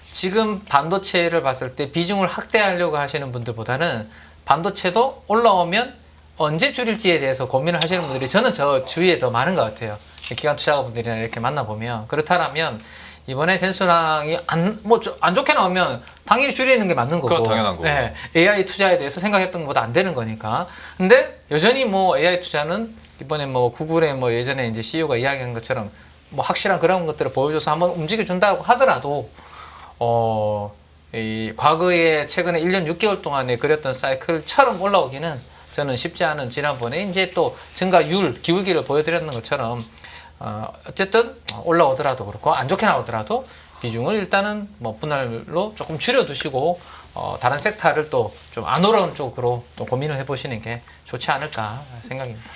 지금 반도체를 봤을 때 비중을 확대하려고 하시는 분들보다는 반도체도 올라오면 언제 줄일지에 대해서 고민을 하시는 분들이 저는 저 주위에 더 많은 것 같아요. 기관 투자가분들이나 이렇게 만나보면. 그렇다면 이번에 젠슨왕이 안 좋게 나오면 당연히 줄이는 게 맞는 거고, 그건 당연한 거고. 네, AI 투자에 대해서 생각했던 것보다 안 되는 거니까. 근데 여전히 AI 투자는 이번에 구글의 예전에 이제 CEO가 이야기한 것처럼 확실한 그런 것들을 보여줘서 한번 움직여준다고 하더라도 이 과거에 최근에 1년 6개월 동안에 그렸던 사이클처럼 올라오기는 저는 쉽지 않은, 지난번에 이제 또 증가율 기울기를 보여드렸는 것처럼 어쨌든 올라오더라도 그렇고 안 좋게 나오더라도 비중을 일단은 분할로 조금 줄여두시고 다른 섹터를 또 좀 안 올라오는 쪽으로 또 고민을 해보시는 게 좋지 않을까 생각입니다.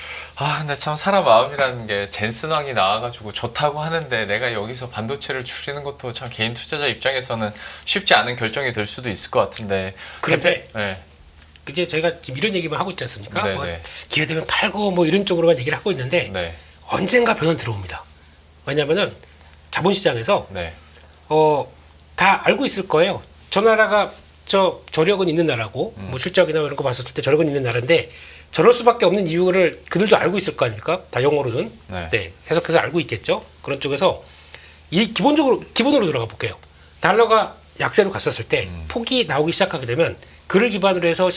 근데 참 사람 마음이라는 게 젠슨왕이 나와가지고 좋다고 하는데 내가 여기서 반도체를 줄이는 것도 참 개인 투자자 입장에서는 쉽지 않은 결정이 될 수도 있을 것 같은데. 그런데 네. 그게 저희가 지금 이런 얘기만 하고 있지 않습니까? 네네. 기회 되면 팔고 이런 쪽으로만 얘기를 하고 있는데 네. 언젠가 변화 들어옵니다. 왜냐하면은 자본시장에서 네. 다 알고 있을 거예요. 저 나라가 저력은 있는 나라고, 실적이나 이런 거 봤을 때 저력은 있는 나라인데 저럴 수밖에 없는 이유를 그들도 알고 있을 거 아닙니까? 다 영어로는 네. 해석해서 알고 있겠죠. 그런 쪽에서 이 기본으로 들어가 볼게요. 달러가 약세로 갔었을 때 폭이 나오기 시작하게 되면 그를 기반으로 해서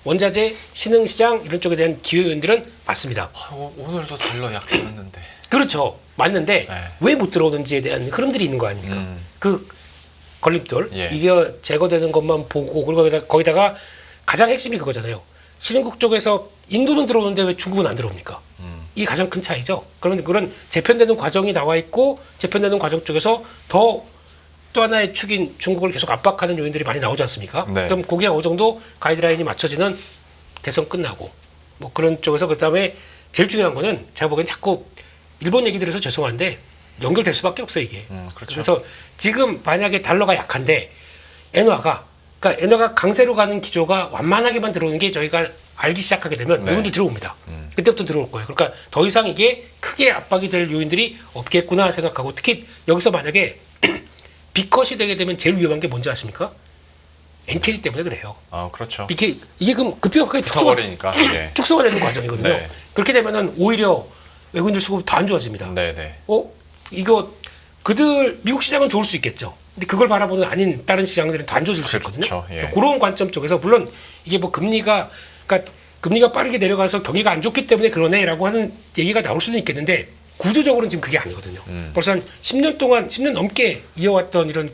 원자재, 신흥시장 이런 쪽에 대한 기회 요인들은 맞습니다. 오늘도 달러 약세였는데. 그렇죠. 맞는데 네. 왜 못 들어오는지에 대한 흐름들이 있는 거 아닙니까? 그 걸림돌 예. 이게 제거되는 것만 보고 그리고 거기다가 가장 핵심이 그거잖아요. 신흥국 쪽에서 인도는 들어오는데 왜 중국은 안 들어옵니까? 이게 가장 큰 차이죠. 그러면 그런 재편되는 과정이 나와 있고 재편되는 과정 쪽에서 또 하나의 축인 중국을 계속 압박하는 요인들이 많이 나오지 않습니까? 네. 그럼 거기에 어느 정도 가이드라인이 맞춰지는 대선 끝나고 뭐 그런 쪽에서 그다음에 제일 중요한 거는 제가 보기엔 자꾸 일본 얘기 들어서 죄송한데 연결될 수밖에 없어요 이게. 그렇죠. 그래서 지금 만약에 달러가 약한데 엔화가 그러니까 엔화가 강세로 가는 기조가 완만하게만 들어오는 게 저희가 알기 시작하게 되면 네. 외국인들 들어옵니다. 그때부터 들어올 거예요. 그러니까 더 이상 이게 크게 압박이 될 요인들이 없겠구나 생각하고 특히 여기서 만약에 B컷이 되게 되면 제일 위험한 게 뭔지 아십니까? 엔캐리 때문에 그래요. 아, 그렇죠. 이게 그럼 급격하게 붙어버리니까. 네. 축소가 되는 과정이거든요. 네. 그렇게 되면은 오히려 외국인들 수급이 더 안 좋아집니다. 네네. 이거 미국 시장은 좋을 수 있겠죠. 근데 그걸 바라보는 아닌 다른 시장들은 더 안 좋아질 수 있거든요. 그렇죠. 예. 그런 관점 쪽에서 물론 이게 뭐 금리가 빠르게 내려가서 경기가 안 좋기 때문에 그러네라고 하는 얘기가 나올 수는 있겠는데 구조적으로는 지금 그게 아니거든요. 벌써 한 10년 넘게 이어왔던 이런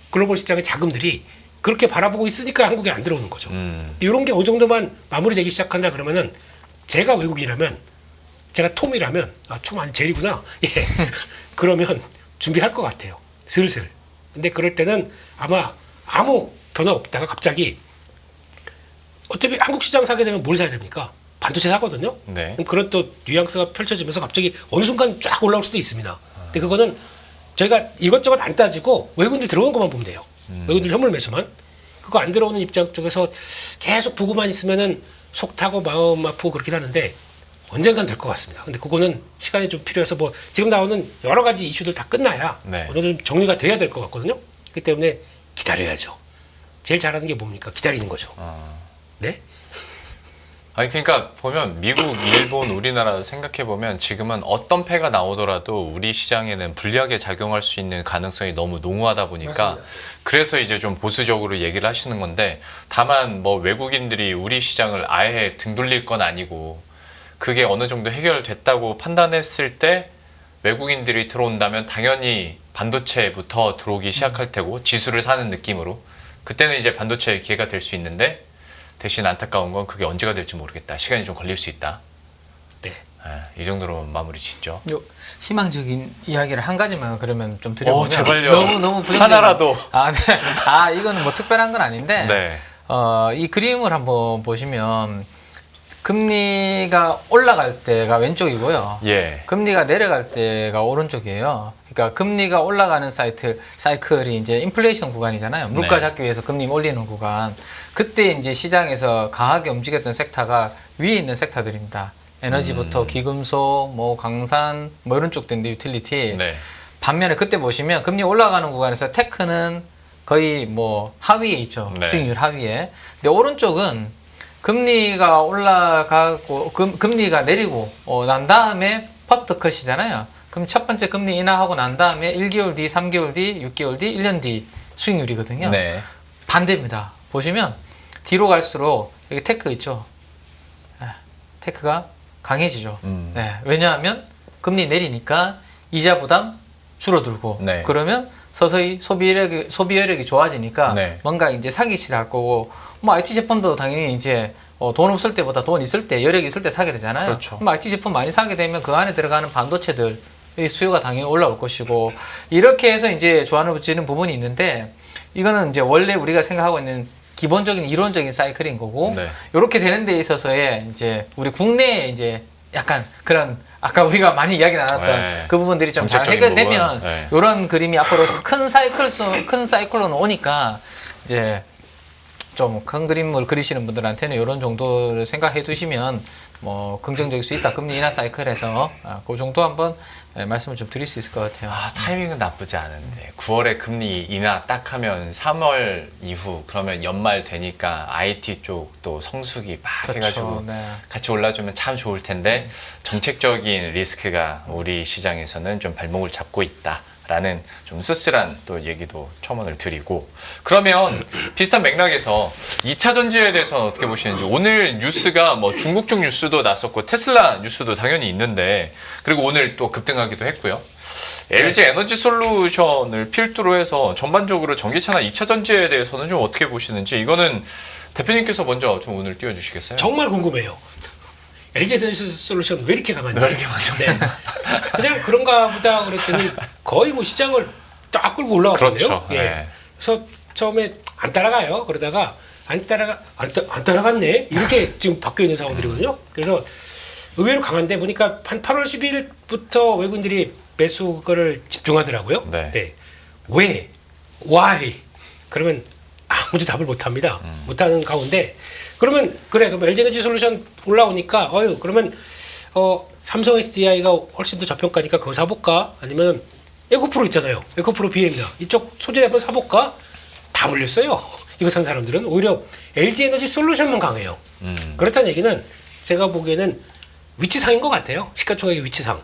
글로벌 시장의 자금들이 그렇게 바라보고 있으니까 한국에 안 들어오는 거죠. 근데 이런 게 어느 정도만 마무리되기 시작한다 그러면은 제가 외국인이라면 제가 톰이라면 톰 아니 제리구나. 예. 그러면 준비할 것 같아요. 슬슬. 근데 그럴 때는 아마 아무 변화 없다가 갑자기 어차피 한국 시장 사게 되면 뭘 사야 됩니까? 반도체 사거든요. 네. 그럼 그런 또 뉘앙스가 펼쳐지면서 갑자기 어느 순간 쫙 올라올 수도 있습니다. 근데 그거는 저희가 이것저것 안 따지고 외국인들 들어오는 것만 보면 돼요. 외국인들 현물 매수만. 그거 안 들어오는 입장 쪽에서 계속 보고만 있으면은 속 타고 마음 아프고 그렇긴 하는데 언젠간 될 것 같습니다. 근데 그거는 시간이 좀 필요해서 뭐 지금 나오는 여러 가지 이슈들 다 끝나야 네. 어느 정도 정리가 돼야 될 것 같거든요. 그렇기 때문에 기다려야죠. 제일 잘하는 게 뭡니까? 기다리는 거죠. 네? 아니 그러니까 보면 미국, 일본, 우리나라 생각해 보면 지금은 어떤 패가 나오더라도 우리 시장에는 불리하게 작용할 수 있는 가능성이 너무 농후하다 보니까 맞습니다. 그래서 이제 좀 보수적으로 얘기를 하시는 건데 다만 뭐 외국인들이 우리 시장을 아예 등 돌릴 건 아니고 그게 어느 정도 해결됐다고 판단했을 때 외국인들이 들어온다면 당연히 반도체부터 들어오기 시작할 테고 지수를 사는 느낌으로 그때는 이제 반도체의 기회가 될 수 있는데 대신 안타까운 건 그게 언제가 될지 모르겠다. 시간이 좀 걸릴 수 있다. 네. 이 정도로 마무리 짓죠. 희망적인 이야기를 한 가지만 그러면 좀 드려보면 제발요. 너무 부정적인 하나라도. 네. 이거는 뭐 특별한 건 아닌데 네. 이 그림을 한번 보시면 금리가 올라갈 때가 왼쪽이고요. 예. 금리가 내려갈 때가 오른쪽이에요. 그러니까 금리가 올라가는 사이클이 이제 인플레이션 구간이잖아요. 물가 네. 잡기 위해서 금리 올리는 구간. 그때 이제 시장에서 강하게 움직였던 섹터가 위에 있는 섹터들입니다. 에너지부터 귀금속, 뭐 강산, 뭐 이런 쪽들인데 유틸리티. 네. 반면에 그때 보시면 금리 올라가는 구간에서 테크는 거의 뭐 하위에 있죠. 네. 수익률 하위에. 근데 오른쪽은 금리가 올라가고 금리가 내리고 난 다음에 퍼스트 컷이잖아요. 그럼 첫 번째 금리 인하하고 난 다음에 1개월 뒤, 3개월 뒤, 6개월 뒤, 1년 뒤 수익률이거든요. 네. 반대입니다. 보시면 뒤로 갈수록 여기 테크 있죠. 테크가 강해지죠. 네. 왜냐하면 금리 내리니까 이자 부담 줄어들고 네. 그러면 서서히 소비 여력이 좋아지니까 네. 뭔가 이제 사기 시작할 거고 뭐 IT 제품도 당연히 이제 돈 없을 때보다 돈 있을 때 여력이 있을 때 사게 되잖아요. 그렇죠. 그럼 IT 제품 많이 사게 되면 그 안에 들어가는 반도체들의 수요가 당연히 올라올 것이고 이렇게 해서 이제 조안을 붙이는 부분이 있는데 이거는 이제 원래 우리가 생각하고 있는 기본적인 이론적인 사이클인 거고 네. 이렇게 되는 데 있어서의 이제 우리 국내에 이제 약간 그런 아까 우리가 많이 이야기 나눴던 네. 그 부분들이 좀 잘 정책적인 해결되면 부분. 네. 이런 그림이 앞으로 큰 사이클로는 오니까 이제 좀 큰 그림을 그리시는 분들한테는 이런 정도를 생각해 두시면 뭐 긍정적일 수 있다. 금리 인하 사이클에서 그 정도 한번 말씀을 좀 드릴 수 있을 것 같아요. 타이밍은 나쁘지 않은데 9월에 금리 인하 딱 하면 3월 이후 그러면 연말 되니까 IT 쪽도 성수기 막 그렇죠. 해가지고 네. 같이 올라주면 참 좋을 텐데 정책적인 리스크가 우리 시장에서는 좀 발목을 잡고 있다. 라는 좀 쓸쓸한 또 얘기도 첨언을 드리고, 그러면 비슷한 맥락에서 2차 전지에 대해서는 어떻게 보시는지. 오늘 뉴스가 뭐 중국 쪽 뉴스도 났었고 테슬라 뉴스도 당연히 있는데, 그리고 오늘 또 급등하기도 했고요. LG 에너지 솔루션을 필두로 해서 전반적으로 전기차나 2차 전지에 대해서는 좀 어떻게 보시는지, 이거는 대표님께서 먼저 좀 오늘 띄워주시겠어요? 정말 궁금해요. LG 에너지 솔루션 왜 이렇게 강한지. 왜 이렇게 강한지. 네. 그냥 그런가 보다 그랬더니 거의 뭐 시장을 딱 끌고 올라왔거든요. 그렇죠. 예. 네. 그래서 처음에 안 따라가요. 그러다가 안 따라갔네. 이렇게 지금 바뀌어 있는 상황들이거든요. 그래서 의외로 강한데 보니까 한 8월 10일부터 외국인들이 매수를 집중하더라고요. 네. 왜? Why? 그러면 아무도 답을 못합니다. 못하는 가운데 그러면 그럼 LG에너지 솔루션 올라오니까 그러면 삼성 SDI가 훨씬 더 저평가니까 그거 사볼까? 아니면 에코프로 있잖아요. 에코프로 BM이나 이쪽 소재 한번 사볼까? 다 물렸어요. 이거 산 사람들은 오히려 LG에너지 솔루션만 강해요. 그렇다는 얘기는 제가 보기에는 위치상인 것 같아요. 시가총액의 위치상.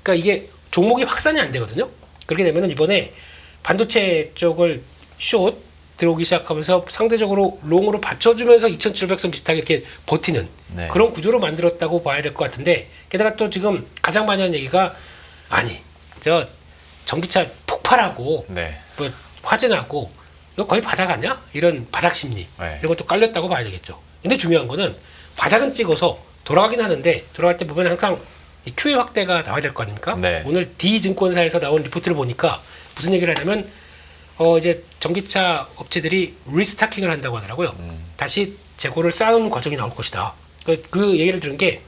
그러니까 이게 종목이 확산이 안 되거든요. 그렇게 되면은 이번에 반도체 쪽을 숏 들어오기 시작하면서 상대적으로 롱으로 받쳐주면서 2,700선 비슷하게 이렇게 버티는 네. 그런 구조로 만들었다고 봐야 될 것 같은데, 게다가 또 지금 가장 많이 하는 얘기가 저 전기차 폭발하고 네. 뭐 화재 나고 이거 거의 바닥 아니야? 이런 바닥 심리 네. 이런 것도 깔렸다고 봐야 되겠죠. 근데 중요한 거는 바닥은 찍어서 돌아가긴 하는데 돌아갈 때 보면 항상 이 QE 확대가 나와야 될 거 아닙니까? 네. 오늘 D증권사에서 나온 리포트를 보니까 무슨 얘기를 하냐면 이제 전기차 업체들이 리스타킹을 한다고 하더라고요. 다시 재고를 쌓는 과정이 나올 것이다. 그 얘기를 들은 게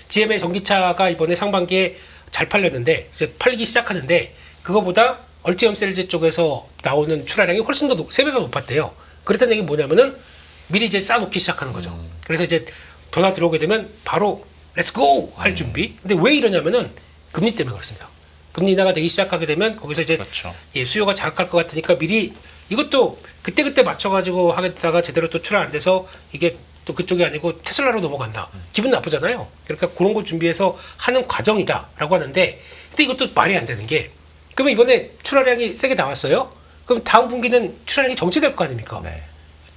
GM의 전기차가 이번에 상반기에 잘 팔렸는데 이제 팔리기 시작하는데 그거보다 얼티엄셀즈 쪽에서 나오는 출하량이 훨씬 더 3배가 높았대요. 그렇다는 얘기는 뭐냐면은 미리 이제 쌓아놓기 시작하는 거죠. 그래서 이제 변화 들어오게 되면 바로 렛츠고 할 준비. 근데 왜 이러냐면은 금리 때문에 그렇습니다. 금리 인하가 되기 시작하게 되면 거기서 이제 그렇죠. 수요가 자극할 것 같으니까 미리 이것도 그때그때 맞춰가지고 하겠다가 제대로 또 출하 안 돼서 이게 또 그쪽이 아니고 테슬라로 넘어간다. 기분 나쁘잖아요. 그러니까 그런 거 준비해서 하는 과정이다라고 하는데, 근데 이것도 말이 안 되는 게, 그러면 이번에 출하량이 세게 나왔어요? 그럼 다음 분기는 출하량이 정체될 거 아닙니까? 네.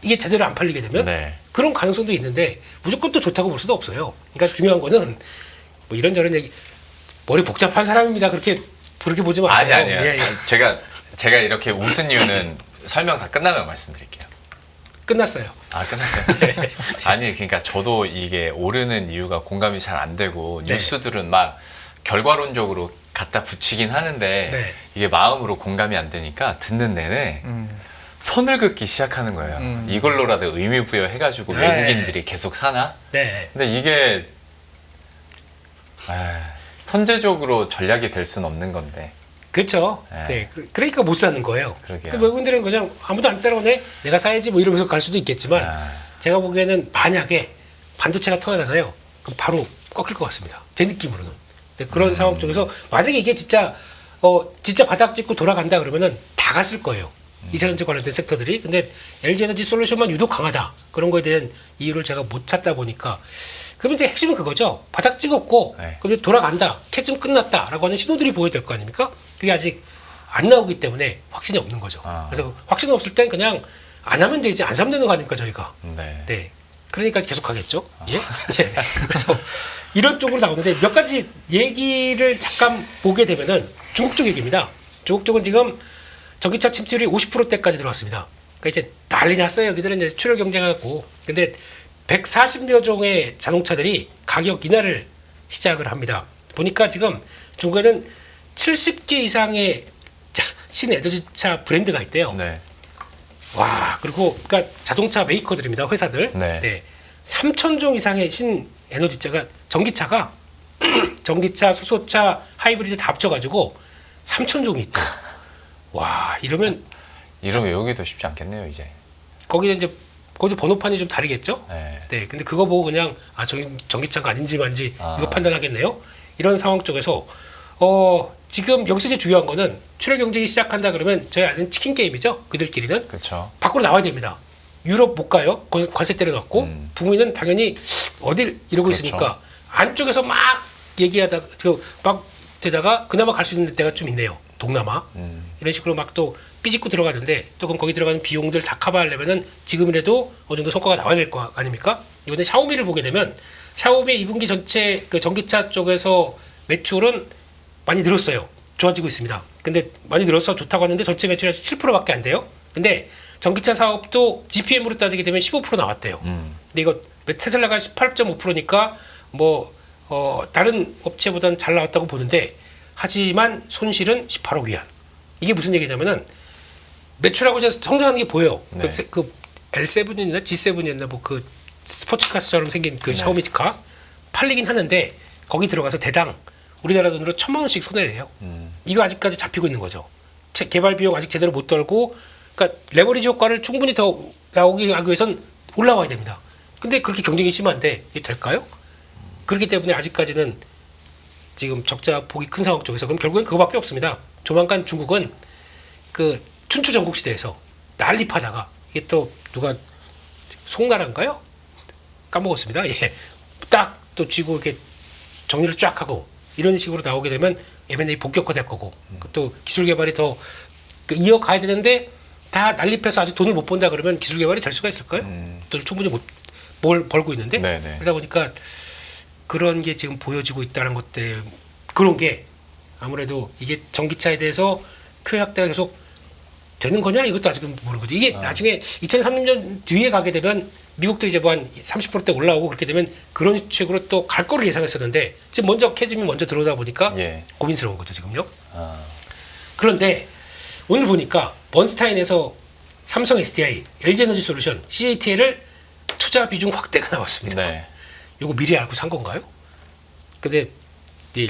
이게 제대로 안 팔리게 되면 네. 그런 가능성도 있는데 무조건 또 좋다고 볼 수도 없어요. 그러니까 중요한 거는 뭐 이런저런 얘기, 머리 복잡한 사람입니다. 그렇게 보지 마세요. 아니요. 예. 제가 이렇게 웃은 이유는 설명 다 끝나면 말씀드릴게요. 끝났어요. 끝났어요? 아니, 그러니까 저도 이게 오르는 이유가 공감이 잘 안 되고, 네. 뉴스들은 막 결과론적으로 갖다 붙이긴 하는데, 네. 이게 마음으로 공감이 안 되니까 듣는 내내 선을 긋기 시작하는 거예요. 이걸로라도 의미 부여해가지고 네. 외국인들이 계속 사나? 네. 근데 이게 선제적으로 전략이 될 수는 없는 건데. 그렇죠. 네. 네. 그러니까 못 사는 거예요. 그러게요. 그 외국인들은 그냥 아무도 안 따라오네. 내가 사야지 뭐 이러면서 갈 수도 있겠지만 제가 보기에는 만약에 반도체가 터져나서요. 그럼 바로 꺾일 것 같습니다. 제 느낌으로는. 근데 그런 상황 쪽에서 만약에 이게 진짜 바닥 짚고 돌아간다 그러면은 다 갔을 거예요. 이차전지 관련된 섹터들이. 근데 LG에너지 솔루션만 유독 강하다. 그런 거에 대한 이유를 제가 못 찾다 보니까, 그러면 이제 핵심은 그거죠. 바닥 찍었고 네. 그럼 이제 돌아간다. 캐즘 끝났다라고 하는 신호들이 보여야 될 거 아닙니까? 그게 아직 안 나오기 때문에 확신이 없는 거죠. 그래서 확신이 없을 땐 그냥 안 하면 되지, 안 사면 되는 거 아닙니까 저희가. 네. 네. 그러니까 계속 하겠죠. 예? 네. 그래서 이런 쪽으로 나오는데 몇 가지 얘기를 잠깐 보게 되면은 중국 쪽 얘기입니다. 중국 쪽은 지금 전기차 침투율이 50%대까지 들어왔습니다. 그러니까 이제 난리 났어요. 여기들은 이제 출혈 경쟁하고. 근데 140여 종의 자동차들이 가격 인하를 시작을 합니다. 보니까 지금 중국에는 70개 이상의 신에너지차 브랜드가 있대요. 네. 와, 그리고 그러니까 자동차 메이커들입니다. 회사들. 네. 3,000종 이상의 신에너지차가 전기차가 전기차, 수소차, 하이브리드 다 합쳐가지고 3,000종이 있다. 와, 이러면 이러면 여기도 쉽지 않겠네요, 이제. 거기는 이제 거기서 번호판이 좀 다르겠죠? 네. 네. 근데 그거 보고 그냥 저기 전기차가 아닌지 만지 아. 이거 판단하겠네요. 이런 상황 쪽에서 지금 여기서 이제 중요한 거는 출혈 경쟁이 시작한다 그러면 저희 아는 치킨 게임이죠. 그들끼리는 그렇죠. 밖으로 나와야 됩니다. 유럽 못 가요. 관세 때려놨고 북미는 당연히 어딜 이러고 그렇죠. 있으니까 안쪽에서 막 얘기하다가 막 되다가 그나마 갈 수 있는 데가 좀 있네요. 동남아 이런 식으로 막 또 삐짓고 들어가는데 조금 거기 들어가는 비용들 다 커버하려면은 지금이라도 어느 정도 성과가 나와야 될 거 아닙니까? 이번에 샤오미를 보게 되면 샤오미 2분기 전체 그 전기차 쪽에서 매출은 많이 늘었어요. 좋아지고 있습니다. 근데 많이 늘어서 좋다고 하는데 전체 매출이 7%밖에 안 돼요. 근데 전기차 사업도 GPM으로 따지게 되면 15% 나왔대요. 근데 이거 테슬라가 18.5%니까 뭐 다른 업체보다는 잘 나왔다고 보는데 하지만 손실은 18억 위안. 이게 무슨 얘기냐면은 매출하고 이제 성장하는 게 보여요. 네. 그 L7이었나 G7이었나 뭐 그 스포츠카처럼 생긴 그 네. 샤오미카 팔리긴 하는데 거기 들어가서 대당 우리나라 돈으로 1,000만 원씩 손해를 해요. 이거 아직까지 잡히고 있는 거죠. 개발 비용 아직 제대로 못 떨고, 그러니까 레버리지 효과를 충분히 더 나오기 하기 위해선 올라와야 됩니다. 근데 그렇게 경쟁이 심한데 이게 될까요? 그렇기 때문에 아직까지는 지금 적자 폭이 큰 상황 쪽에서 그럼 결국엔 그거밖에 없습니다. 조만간 중국은 그 춘추 전국 시대에서 난립하다가 이게 또 누가 송나라인가요? 까먹었습니다. 예, 딱 또 쥐고 이렇게 정리를 쫙 하고 이런 식으로 나오게 되면 M&A 본격화될 거고 또 기술 개발이 더 이어가야 되는데 다 난립해서 아직 돈을 못 번다 그러면 기술 개발이 될 수가 있을까요? 또 충분히 뭘 벌고 있는데 네네. 그러다 보니까 그런 게 지금 보여지고 있다는 것들 그런 게 아무래도 이게 전기차에 대해서 표현 확대가 계속 되는 거냐 이것도 아직은 모르는 거죠. 이게 나중에 2030년 뒤에 가게 되면 미국도 이제 뭐 한 30%대 올라오고 그렇게 되면 그런 식으로 또 갈 거를 예상했었는데 지금 먼저 캐즘이 먼저 들어오다 보니까 예. 고민스러운 거죠 지금요. 아. 그런데 오늘 보니까 번스타인에서 삼성 SDI, LG에너지 솔루션, CATL을 투자 비중 확대가 나왔습니다. 네. 이거 미리 알고 산 건가요? 근데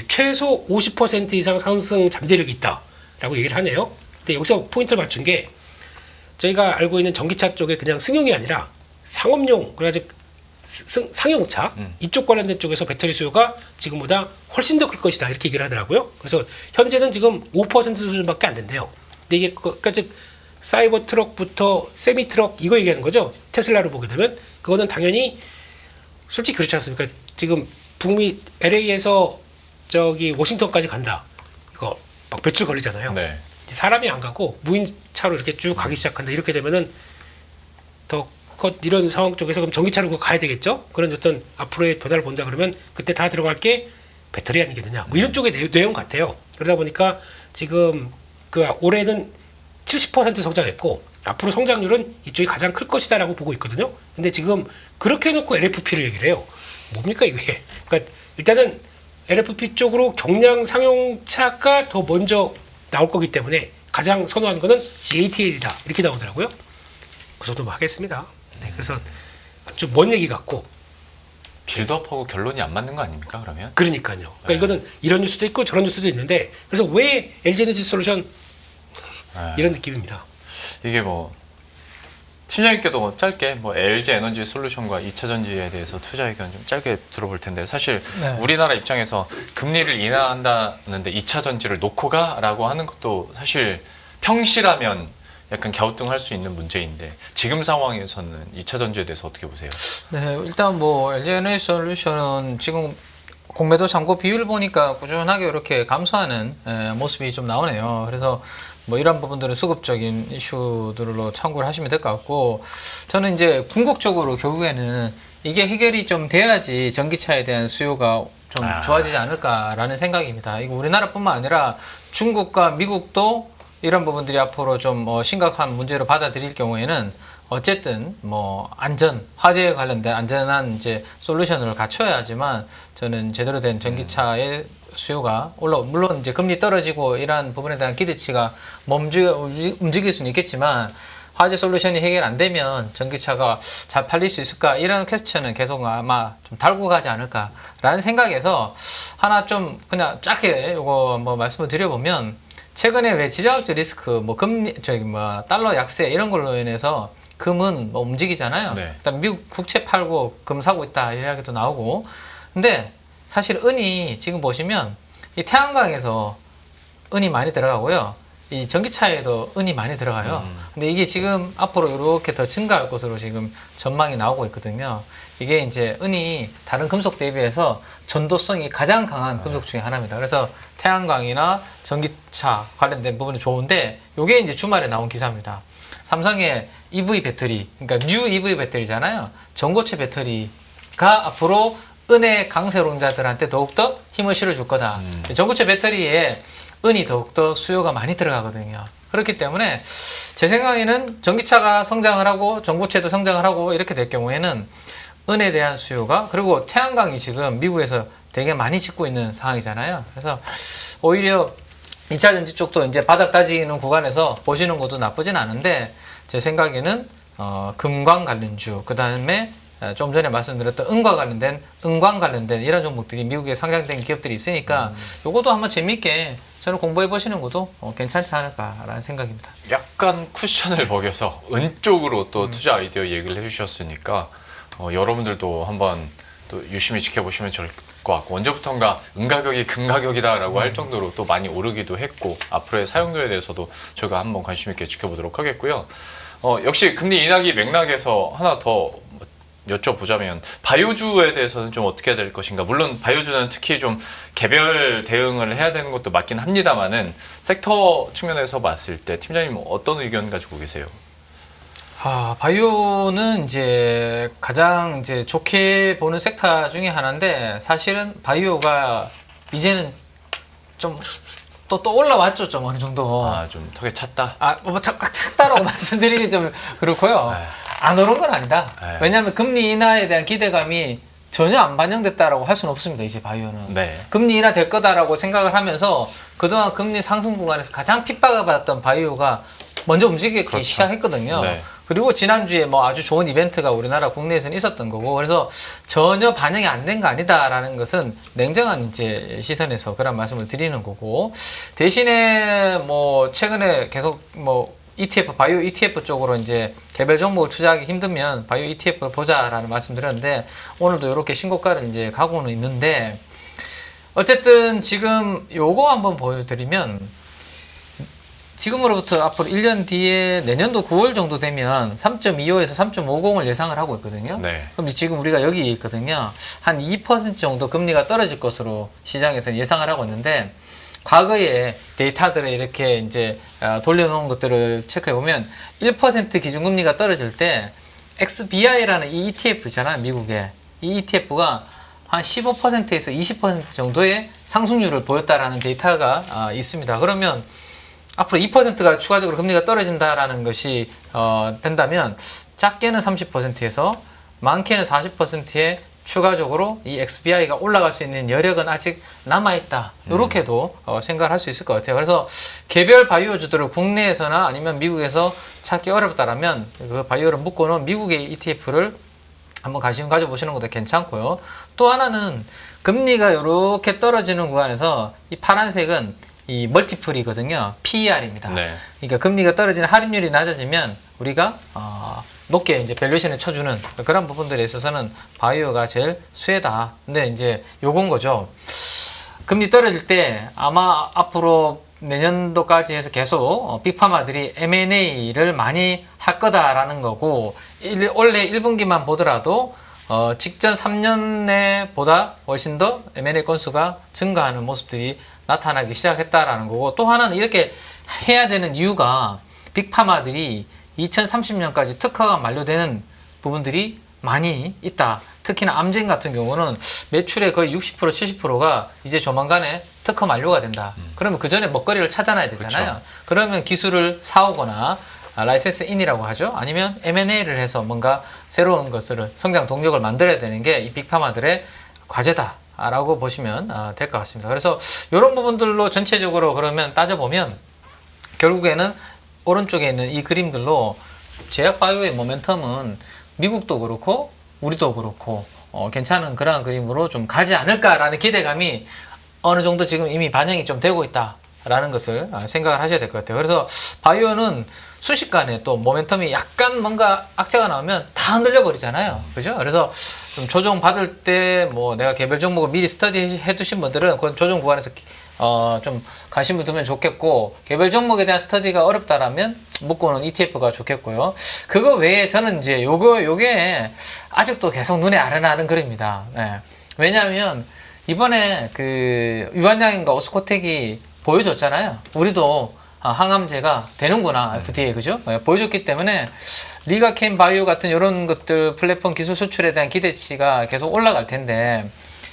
최소 50% 이상 상승 잠재력이 있다라고 얘기를 하네요. 근데 여기서 포인트를 맞춘 게 저희가 알고 있는 전기차 쪽에 그냥 승용이 아니라 상업용 그래가지고 상용차 이쪽 관련된 쪽에서 배터리 수요가 지금보다 훨씬 더 클 것이다 이렇게 얘기를 하더라고요. 그래서 현재는 지금 5% 수준밖에 안 된대요. 근데 이게 그러니까 즉 사이버 트럭부터 세미 트럭 이거 얘기하는 거죠. 테슬라로 보게 되면 그거는 당연히 솔직히 그렇지 않습니까? 지금 북미 LA에서 저기 워싱턴까지 간다. 이거 막 며칠 걸리잖아요. 네. 사람이 안 가고 무인 차로 이렇게 쭉 가기 시작한다. 이렇게 되면은 더 이런 상황 쪽에서 그럼 전기차로 가야 되겠죠? 그런 어떤 앞으로의 변화를 본다 그러면 그때 다 들어갈 게 배터리 아니겠느냐. 뭐 이런 쪽의 내용 같아요. 그러다 보니까 지금 그 올해는 70% 성장했고 앞으로 성장률은 이쪽이 가장 클 것이다라고 보고 있거든요. 근데 지금 그렇게 해놓고 LFP를 얘기를 해요. 뭡니까 이게? 그러니까 일단은 LFP 쪽으로 경량 상용차가 더 먼저 나올 거기 때문에 가장 선호하는 거는 CATL이다 이렇게 나오더라고요. 그 정도만 하겠습니다. 네, 그래서 좀 먼 얘기 같고 빌드업하고 결론이 안 맞는 거 아닙니까 그러면? 그러니까요. 그러니까 네. 이거는 이런 뉴스도 있고 저런 뉴스도 있는데 그래서 왜 LG에너지 솔루션 네. 이런 느낌입니다. 이게 뭐 팀장님께도 뭐 짧게 뭐 LG 에너지 솔루션과 2차 전지에 대해서 투자 의견 좀 짧게 들어볼 텐데 사실 네. 우리나라 입장에서 금리를 인하한다는데 2차 전지를 놓고 가라고 하는 것도 사실 평시라면 약간 갸우뚱할 수 있는 문제인데 지금 상황에서는 2차 전지에 대해서 어떻게 보세요? 네, 일단 뭐 LG 에너지 솔루션은 지금 공매도 잔고 비율 보니까 꾸준하게 이렇게 감소하는 모습이 좀 나오네요. 그래서 뭐 이런 부분들은 수급적인 이슈들로 참고를 하시면 될 것 같고 저는 이제 궁극적으로 결국에는 이게 해결이 좀 돼야지 전기차에 대한 수요가 좀 좋아지지 않을까라는 생각입니다. 이거 우리나라뿐만 아니라 중국과 미국도 이런 부분들이 앞으로 좀 심각한 문제로 받아들일 경우에는 어쨌든 뭐 안전, 화재에 관련된 안전한 이제 솔루션을 갖춰야 하지만 저는 제대로 된 전기차의 수요가 물론 이제 금리 떨어지고 이러한 부분에 대한 기대치가 움직일 수는 있겠지만 화재 솔루션이 해결 안 되면 전기차가 잘 팔릴 수 있을까 이런 퀘스천은 계속 아마 좀 달고 가지 않을까라는 생각에서 하나 좀 그냥 짧게 이거 한번 말씀을 드려보면 최근에 왜 지정학적 리스크, 뭐 금리, 달러 약세 이런 걸로 인해서 금은 뭐 움직이잖아요. 네. 일단 미국 국채 팔고 금 사고 있다 이런 이야기도 나오고. 근데 사실 은이 지금 보시면 이 태양광에서 은이 많이 들어가고요. 이 전기차에도 은이 많이 들어가요. 근데 이게 지금 앞으로 이렇게 더 증가할 것으로 지금 전망이 나오고 있거든요. 이게 이제 은이 다른 금속 대비해서 전도성이 가장 강한 금속 중에 하나입니다. 그래서 태양광이나 전기차 관련된 부분이 좋은데 이게 이제 주말에 나온 기사입니다. 삼성의 EV 배터리, 그러니까 뉴 EV 배터리잖아요. 전고체 배터리가 앞으로 은의 강세론자들한테 더욱더 힘을 실어줄 거다. 전고체 배터리에 은이 더욱더 수요가 많이 들어가거든요. 그렇기 때문에 제 생각에는 전기차가 성장을 하고 전고체도 성장을 하고 이렇게 될 경우에는 은에 대한 수요가, 그리고 태양광이 지금 미국에서 되게 많이 짓고 있는 상황이잖아요. 그래서 오히려 2차 전지 쪽도 이제 바닥 다지는 구간에서 보시는 것도 나쁘진 않은데, 제 생각에는 금광 관련주, 그 다음에 좀 전에 말씀드렸던 은과 관련된, 은광 관련된 이런 종목들이 미국에 상장된 기업들이 있으니까 요것도 한번 재미있게 저는 공부해 보시는 것도 괜찮지 않을까라는 생각입니다. 약간 쿠션을 먹여서 은 쪽으로 또 투자 아이디어 얘기를 해주셨으니까 여러분들도 한번 또 유심히 지켜보시면 좋을 것 같고, 언제부턴가 은 가격이 금 가격이다라고 할 정도로 또 많이 오르기도 했고, 앞으로의 사용도에 대해서도 저희가 한번 관심 있게 지켜보도록 하겠고요. 역시 금리 인하기 맥락에서 하나 더 여쭤보자면, 바이오주에 대해서는 좀 어떻게 해야 될 것인가. 물론 바이오주는 특히 좀 개별 대응을 해야 되는 것도 맞긴 합니다만은, 섹터 측면에서 봤을 때 팀장님 어떤 의견 가지고 계세요? 바이오는 이제 가장 이제 좋게 보는 섹터 중에 하나인데, 사실은 바이오가 이제는 좀 또 올라왔죠, 좀 어느 정도. 좀 턱에 찼다? 뭐 찼다라고 말씀드리기 좀 그렇고요. 안 오른 건 아니다. 왜냐하면 금리 인하에 대한 기대감이 전혀 안 반영됐다라고 할 수는 없습니다. 이제 바이오는. 네. 금리 인하 될 거다라고 생각을 하면서 그동안 금리 상승 구간에서 가장 핍박을 받았던 바이오가 먼저 움직이기 그렇죠. 시작했거든요. 네. 그리고 지난주에 뭐 아주 좋은 이벤트가 우리나라 국내에서는 있었던 거고, 그래서 전혀 반영이 안 된 거 아니다라는 것은 냉정한 이제 시선에서 그런 말씀을 드리는 거고, 대신에 뭐 최근에 계속 뭐 ETF, 바이오 ETF 쪽으로 이제 개별 종목을 투자하기 힘들면 바이오 ETF를 보자라는 말씀드렸는데, 오늘도 이렇게 신고가를 이제 가고는 있는데, 어쨌든 지금 요거 한번 보여드리면, 지금으로부터 앞으로 1년 뒤에 내년도 9월 정도 되면 3.25에서 3.50을 예상을 하고 있거든요. 네. 그럼 지금 우리가 여기에 있거든요. 한 2% 정도 금리가 떨어질 것으로 시장에서 예상을 하고 있는데, 과거에 데이터들을 이렇게 이제 돌려놓은 것들을 체크해 보면 1% 기준금리가 떨어질 때 XBI라는 이 ETF 있잖아요, 미국에. 이 ETF가 한 15%에서 20% 정도의 상승률을 보였다라는 데이터가 있습니다. 그러면 앞으로 2%가 추가적으로 금리가 떨어진다라는 것이 된다면, 작게는 30%에서 많게는 40%의 추가적으로 이 XBI가 올라갈 수 있는 여력은 아직 남아있다. 이렇게도 생각을 할 수 있을 것 같아요. 그래서 개별 바이오주들을 국내에서나 아니면 미국에서 찾기 어렵다라면 그 바이오를 묶어놓은 미국의 ETF를 한번 관심 가져보시는 것도 괜찮고요. 또 하나는 금리가 이렇게 떨어지는 구간에서 이 파란색은 이 멀티플이거든요. PER입니다. 네. 그러니까 금리가 떨어지는 할인율이 낮아지면 우리가 높게 이제 밸류에이션을 쳐주는 그런 부분들에 있어서는 바이오가 제일 수혜다. 근데 이제 요건 거죠. 금리 떨어질 때 아마 앞으로 내년도까지 해서 계속 빅파마들이 M&A를 많이 할 거다라는 거고, 올해 1분기만 보더라도 직전 3년에 보다 훨씬 더 M&A 건수가 증가하는 모습들이 나타나기 시작했다라는 거고, 또 하나는 이렇게 해야 되는 이유가 빅파마들이 2030년까지 특허가 만료되는 부분들이 많이 있다. 특히나 암젠 같은 경우는 매출의 거의 60% 70%가 이제 조만간에 특허 만료가 된다. 그러면 그 전에 먹거리를 찾아놔야 되잖아요. 그쵸. 그러면 기술을 사오거나 라이센스 인이라고 하죠. 아니면 M&A를 해서 뭔가 새로운 것을, 성장 동력을 만들어야 되는 게 이 빅파마들의 과제다 라고 보시면 될 것 같습니다. 그래서 이런 부분들로 전체적으로 그러면 따져보면, 결국에는 오른쪽에 있는 이 그림들로 제약바이오의 모멘텀은 미국도 그렇고 우리도 그렇고 괜찮은 그러한 그림으로 좀 가지 않을까라는 기대감이 어느 정도 지금 이미 반영이 좀 되고 있다. 라는 것을 생각을 하셔야 될 것 같아요. 그래서 바이오는 순식간에 또 모멘텀이 약간 뭔가 악재가 나오면 다 흔들려 버리잖아요. 그죠? 그래서 좀 조정 받을 때 뭐 내가 개별 종목을 미리 스터디 해 두신 분들은 그건 조정 구간에서 좀 관심을 두면 좋겠고, 개별 종목에 대한 스터디가 어렵다라면 묶어놓은 ETF가 좋겠고요. 그거 외에 저는 이제 요게 아직도 계속 눈에 아른아른 그립니다. 네. 왜냐하면 이번에 그 유한양인가 오스코텍이 보여줬잖아요. 우리도 항암제가 되는구나, FDA, 그죠? 보여줬기 때문에 리가켄 바이오 같은 이런 것들 플랫폼 기술 수출에 대한 기대치가 계속 올라갈 텐데,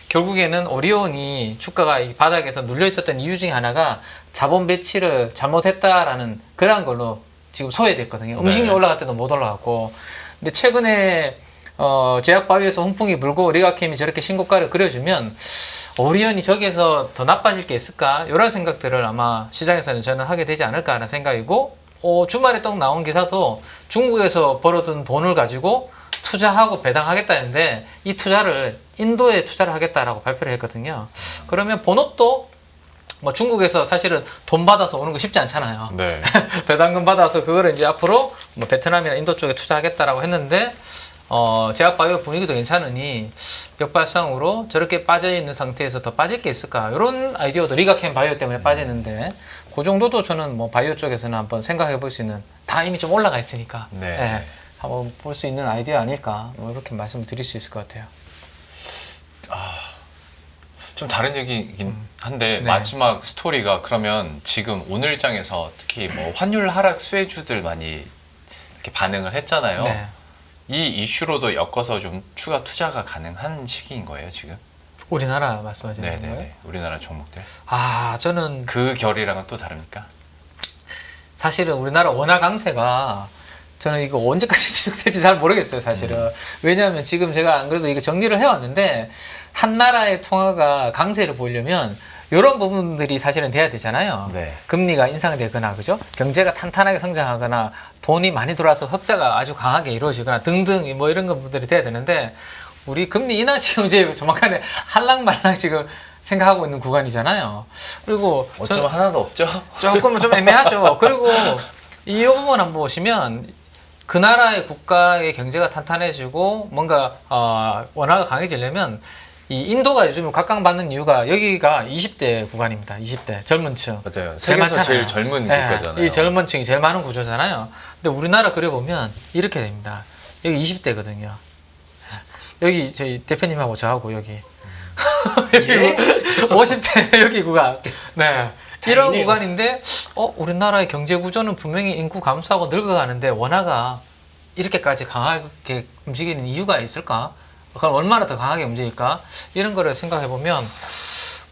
결국에는 오리온이 주가가 이 바닥에서 눌려 있었던 이유 중에 하나가 자본 배치를 잘못했다라는 그러한 걸로 지금 소외됐거든요. 음식료 올라갈 때도 못 올라갔고. 근데 최근에 제약 바이오에서 훈풍이 불고 리가캠이 저렇게 신고가를 그려주면 오리온이 저기에서 더 나빠질 게 있을까? 이런 생각들을 아마 시장에서는 저는 하게 되지 않을까 하는 생각이고, 주말에 또 나온 기사도 중국에서 벌어둔 돈을 가지고 투자하고 배당하겠다는데 이 투자를 인도에 투자를 하겠다라고 발표를 했거든요. 그러면 본업도 뭐 중국에서 사실은 돈 받아서 오는 거 쉽지 않잖아요. 네. 배당금 받아서 그거를 이제 앞으로 뭐 베트남이나 인도 쪽에 투자하겠다라고 했는데, 제약바이오 분위기도 괜찮으니 역발상으로 저렇게 빠져있는 상태에서 더 빠질 게 있을까, 이런 아이디어도 리가켄 바이오 때문에 빠지는데, 그 정도도 저는 뭐 바이오 쪽에서는 한번 생각해 볼 수 있는, 다 이미 좀 올라가 있으니까 네. 한번 볼 수 있는 아이디어 아닐까, 뭐 이렇게 말씀을 드릴 수 있을 것 같아요. 좀 다른 얘기긴 한데 네. 마지막 스토리가, 그러면 지금 오늘 장에서 특히 뭐 환율 하락 수혜주들 많이 이렇게 반응을 했잖아요. 네. 이 이슈로도 엮어서 좀 추가 투자가 가능한 시기인 거예요, 지금? 우리나라 말씀하시는 거예요? 네네네. 우리나라 종목들. 저는 그 결이랑은 또 다릅니까? 사실은 우리나라 원화 강세가, 저는 이거 언제까지 지속될지 잘 모르겠어요, 사실은. 왜냐하면 지금 제가 안 그래도 이거 정리를 해왔는데, 한 나라의 통화가 강세를 보이려면 이런 부분들이 사실은 돼야 되잖아요. 네. 금리가 인상되거나, 그죠? 경제가 탄탄하게 성장하거나, 돈이 많이 들어와서 흑자가 아주 강하게 이루어지거나 등등 뭐 이런 것들이 돼야 되는데, 우리 금리 인하 지금 이제 조만간에 할랑말랑 지금 생각하고 있는 구간이잖아요. 그리고 어쩜 하나도 없죠? 조금은 좀 애매하죠. 그리고 이 부분 한번 보시면, 그 나라의 국가의 경제가 탄탄해지고 뭔가 원화가 강해지려면 이 인도가 요즘 각광받는 이유가, 여기가 20대 구간입니다. 20대 젊은 층. 맞아요. 제일 세계에서 많잖아요. 제일 젊은 국가잖아요. 이 젊은 층이 제일 많은 구조잖아요. 근데 우리나라 그려보면 이렇게 됩니다. 여기 20대거든요. 여기 저희 대표님하고 저하고 여기 50대 여기 구간. 네. 이런 다행이네요. 구간인데, 우리나라의 경제 구조는 분명히 인구 감소하고 늙어가는데 원화가 이렇게까지 강하게 움직이는 이유가 있을까? 그럼 얼마나 더 강하게 움직일까? 이런 거를 생각해 보면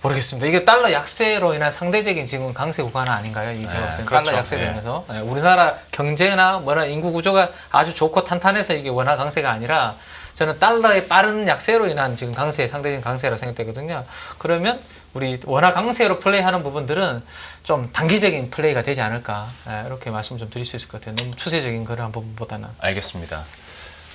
모르겠습니다. 이게 달러 약세로 인한 상대적인 지금 강세 구간 아닌가요? 이 제가 봤을 때 그렇죠. 달러 약세되면서 우리나라 경제나 뭐나 인구 구조가 아주 좋고 탄탄해서 이게 원화 강세가 아니라, 저는 달러의 빠른 약세로 인한 지금 강세, 상대적인 강세라고 생각되거든요. 그러면 우리 원화 강세로 플레이하는 부분들은 좀 단기적인 플레이가 되지 않을까, 이렇게 말씀 좀 드릴 수 있을 것 같아요. 너무 추세적인 그런 부분보다는. 알겠습니다.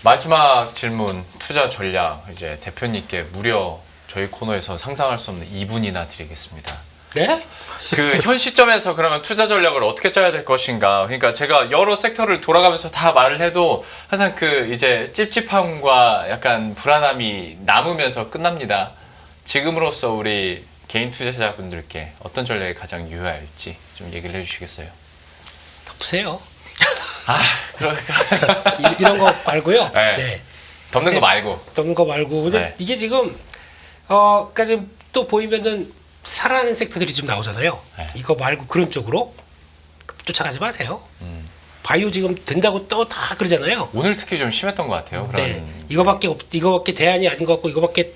마지막 질문, 투자 전략, 이제 대표님께 무려 저희 코너에서 상상할 수 없는 2분이나 드리겠습니다. 네? 그 현 시점에서 그러면 투자 전략을 어떻게 짜야 될 것인가. 그러니까 제가 여러 섹터를 돌아가면서 다 말을 해도 항상 그 이제 찝찝함과 약간 불안함이 남으면서 끝납니다. 지금으로서 우리 개인 투자자분들께 어떤 전략이 가장 유효할지 좀 얘기를 해주시겠어요? 덮으세요. 그럼 이런 거 말고요. 네. 네. 덮는 거 말고. 덮는 거 말고. 근데 네. 이게 지금 그러니까 지금 또 보이면은 살아나는 섹터들이 좀 나오잖아요. 네. 이거 말고 그런 쪽으로 쫓아가지 마세요. 바이오 지금 된다고 또 다 그러잖아요. 오늘 특히 좀 심했던 것 같아요. 그런. 네. 이거밖에 대안이 아닌 것 같고 이거밖에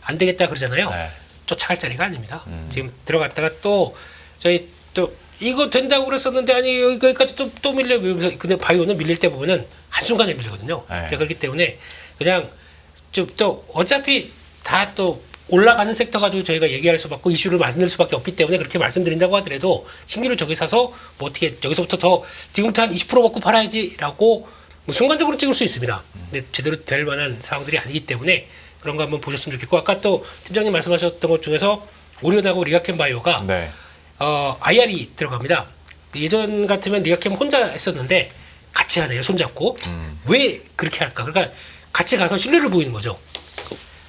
안 되겠다 그러잖아요. 네. 쫓아갈 자리가 아닙니다. 지금 들어갔다가 또 저희 또 이거 된다고 그랬었는데 아니 여기까지 또 밀려. 근데 바이오는 밀릴 때 보면은 한순간에 밀리거든요. 네. 그렇기 때문에 그냥 좀 또 어차피 다 또 올라가는 섹터 가지고 저희가 얘기할 수밖에, 이슈를 만들 수밖에 없기 때문에 그렇게 말씀드린다고 하더라도 신규를 저기 사서 뭐 어떻게 여기서부터 더 지금부터 한 20% 먹고 팔아야지라고 뭐 순간적으로 찍을 수 있습니다. 근데 제대로 될 만한 상황들이 아니기 때문에 그런 거 한번 보셨으면 좋겠고, 아까 또 팀장님 말씀하셨던 것 중에서 오리온하고 리가켄 바이오가 네. IR이 들어갑니다. 예전 같으면 리가캠 혼자 했었는데 같이 하네요. 손잡고. 왜 그렇게 할까? 그러니까 같이 가서 신뢰를 보이는 거죠.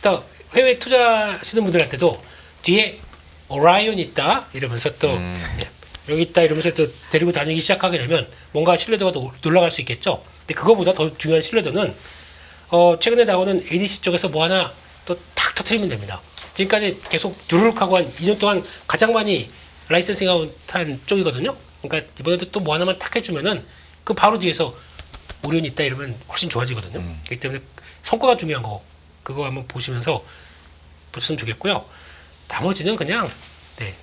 또 해외 투자하시는 분들한테도 뒤에 오라이온 있다 이러면서 또 예, 여기 있다 이러면서 또 데리고 다니기 시작하게 되면 뭔가 신뢰도가 더 올라갈 수 있겠죠. 근데 그거보다 더 중요한 신뢰도는 최근에 나오는 ADC 쪽에서 뭐 하나 또 탁 터트리면 됩니다. 지금까지 계속 두루룩 하고 한 2년 동안 가장 많이 라이센싱 한 쪽이거든요. 그러니까 이번에도 또 뭐 하나만 탁 해주면은 그 바로 뒤에서 오리온이 있다 이러면 훨씬 좋아지거든요. 그렇기 때문에 성과가 중요한 거 그거 한번 보시면서 보셨으면 좋겠고요. 나머지는 그냥 네.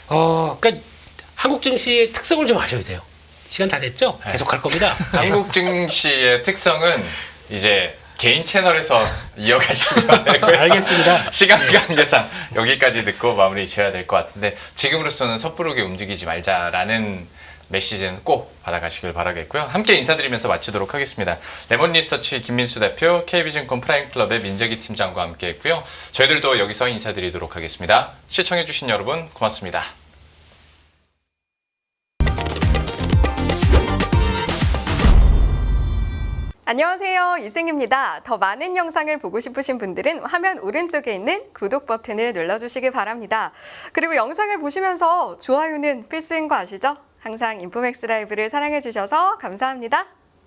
그러니까 한국 증시의 특성을 좀 아셔야 돼요. 시간 다 됐죠? 계속 갈 겁니다. 한국 증시의 특성은 이제 개인 채널에서 이어가시기 바라고요. 알겠습니다. 시간 관계상 여기까지 듣고 마무리 지어야 될 것 같은데 지금으로서는 섣부르게 움직이지 말자라는 메시지는 꼭 받아가시길 바라겠고요. 함께 인사드리면서 마치도록 하겠습니다. 레몬리서치 김민수 대표, KB증권 프라임클럽의 민재기 팀장과 함께 했고요. 저희들도 여기서 인사드리도록 하겠습니다. 시청해주신 여러분 고맙습니다. 안녕하세요, 이승입니다. 더 많은 영상을 보고 싶으신 분들은 화면 오른쪽에 있는 구독 버튼을 눌러주시기 바랍니다. 그리고 영상을 보시면서 좋아요는 필수인 거 아시죠? 항상 인포맥스 라이브를 사랑해주셔서 감사합니다.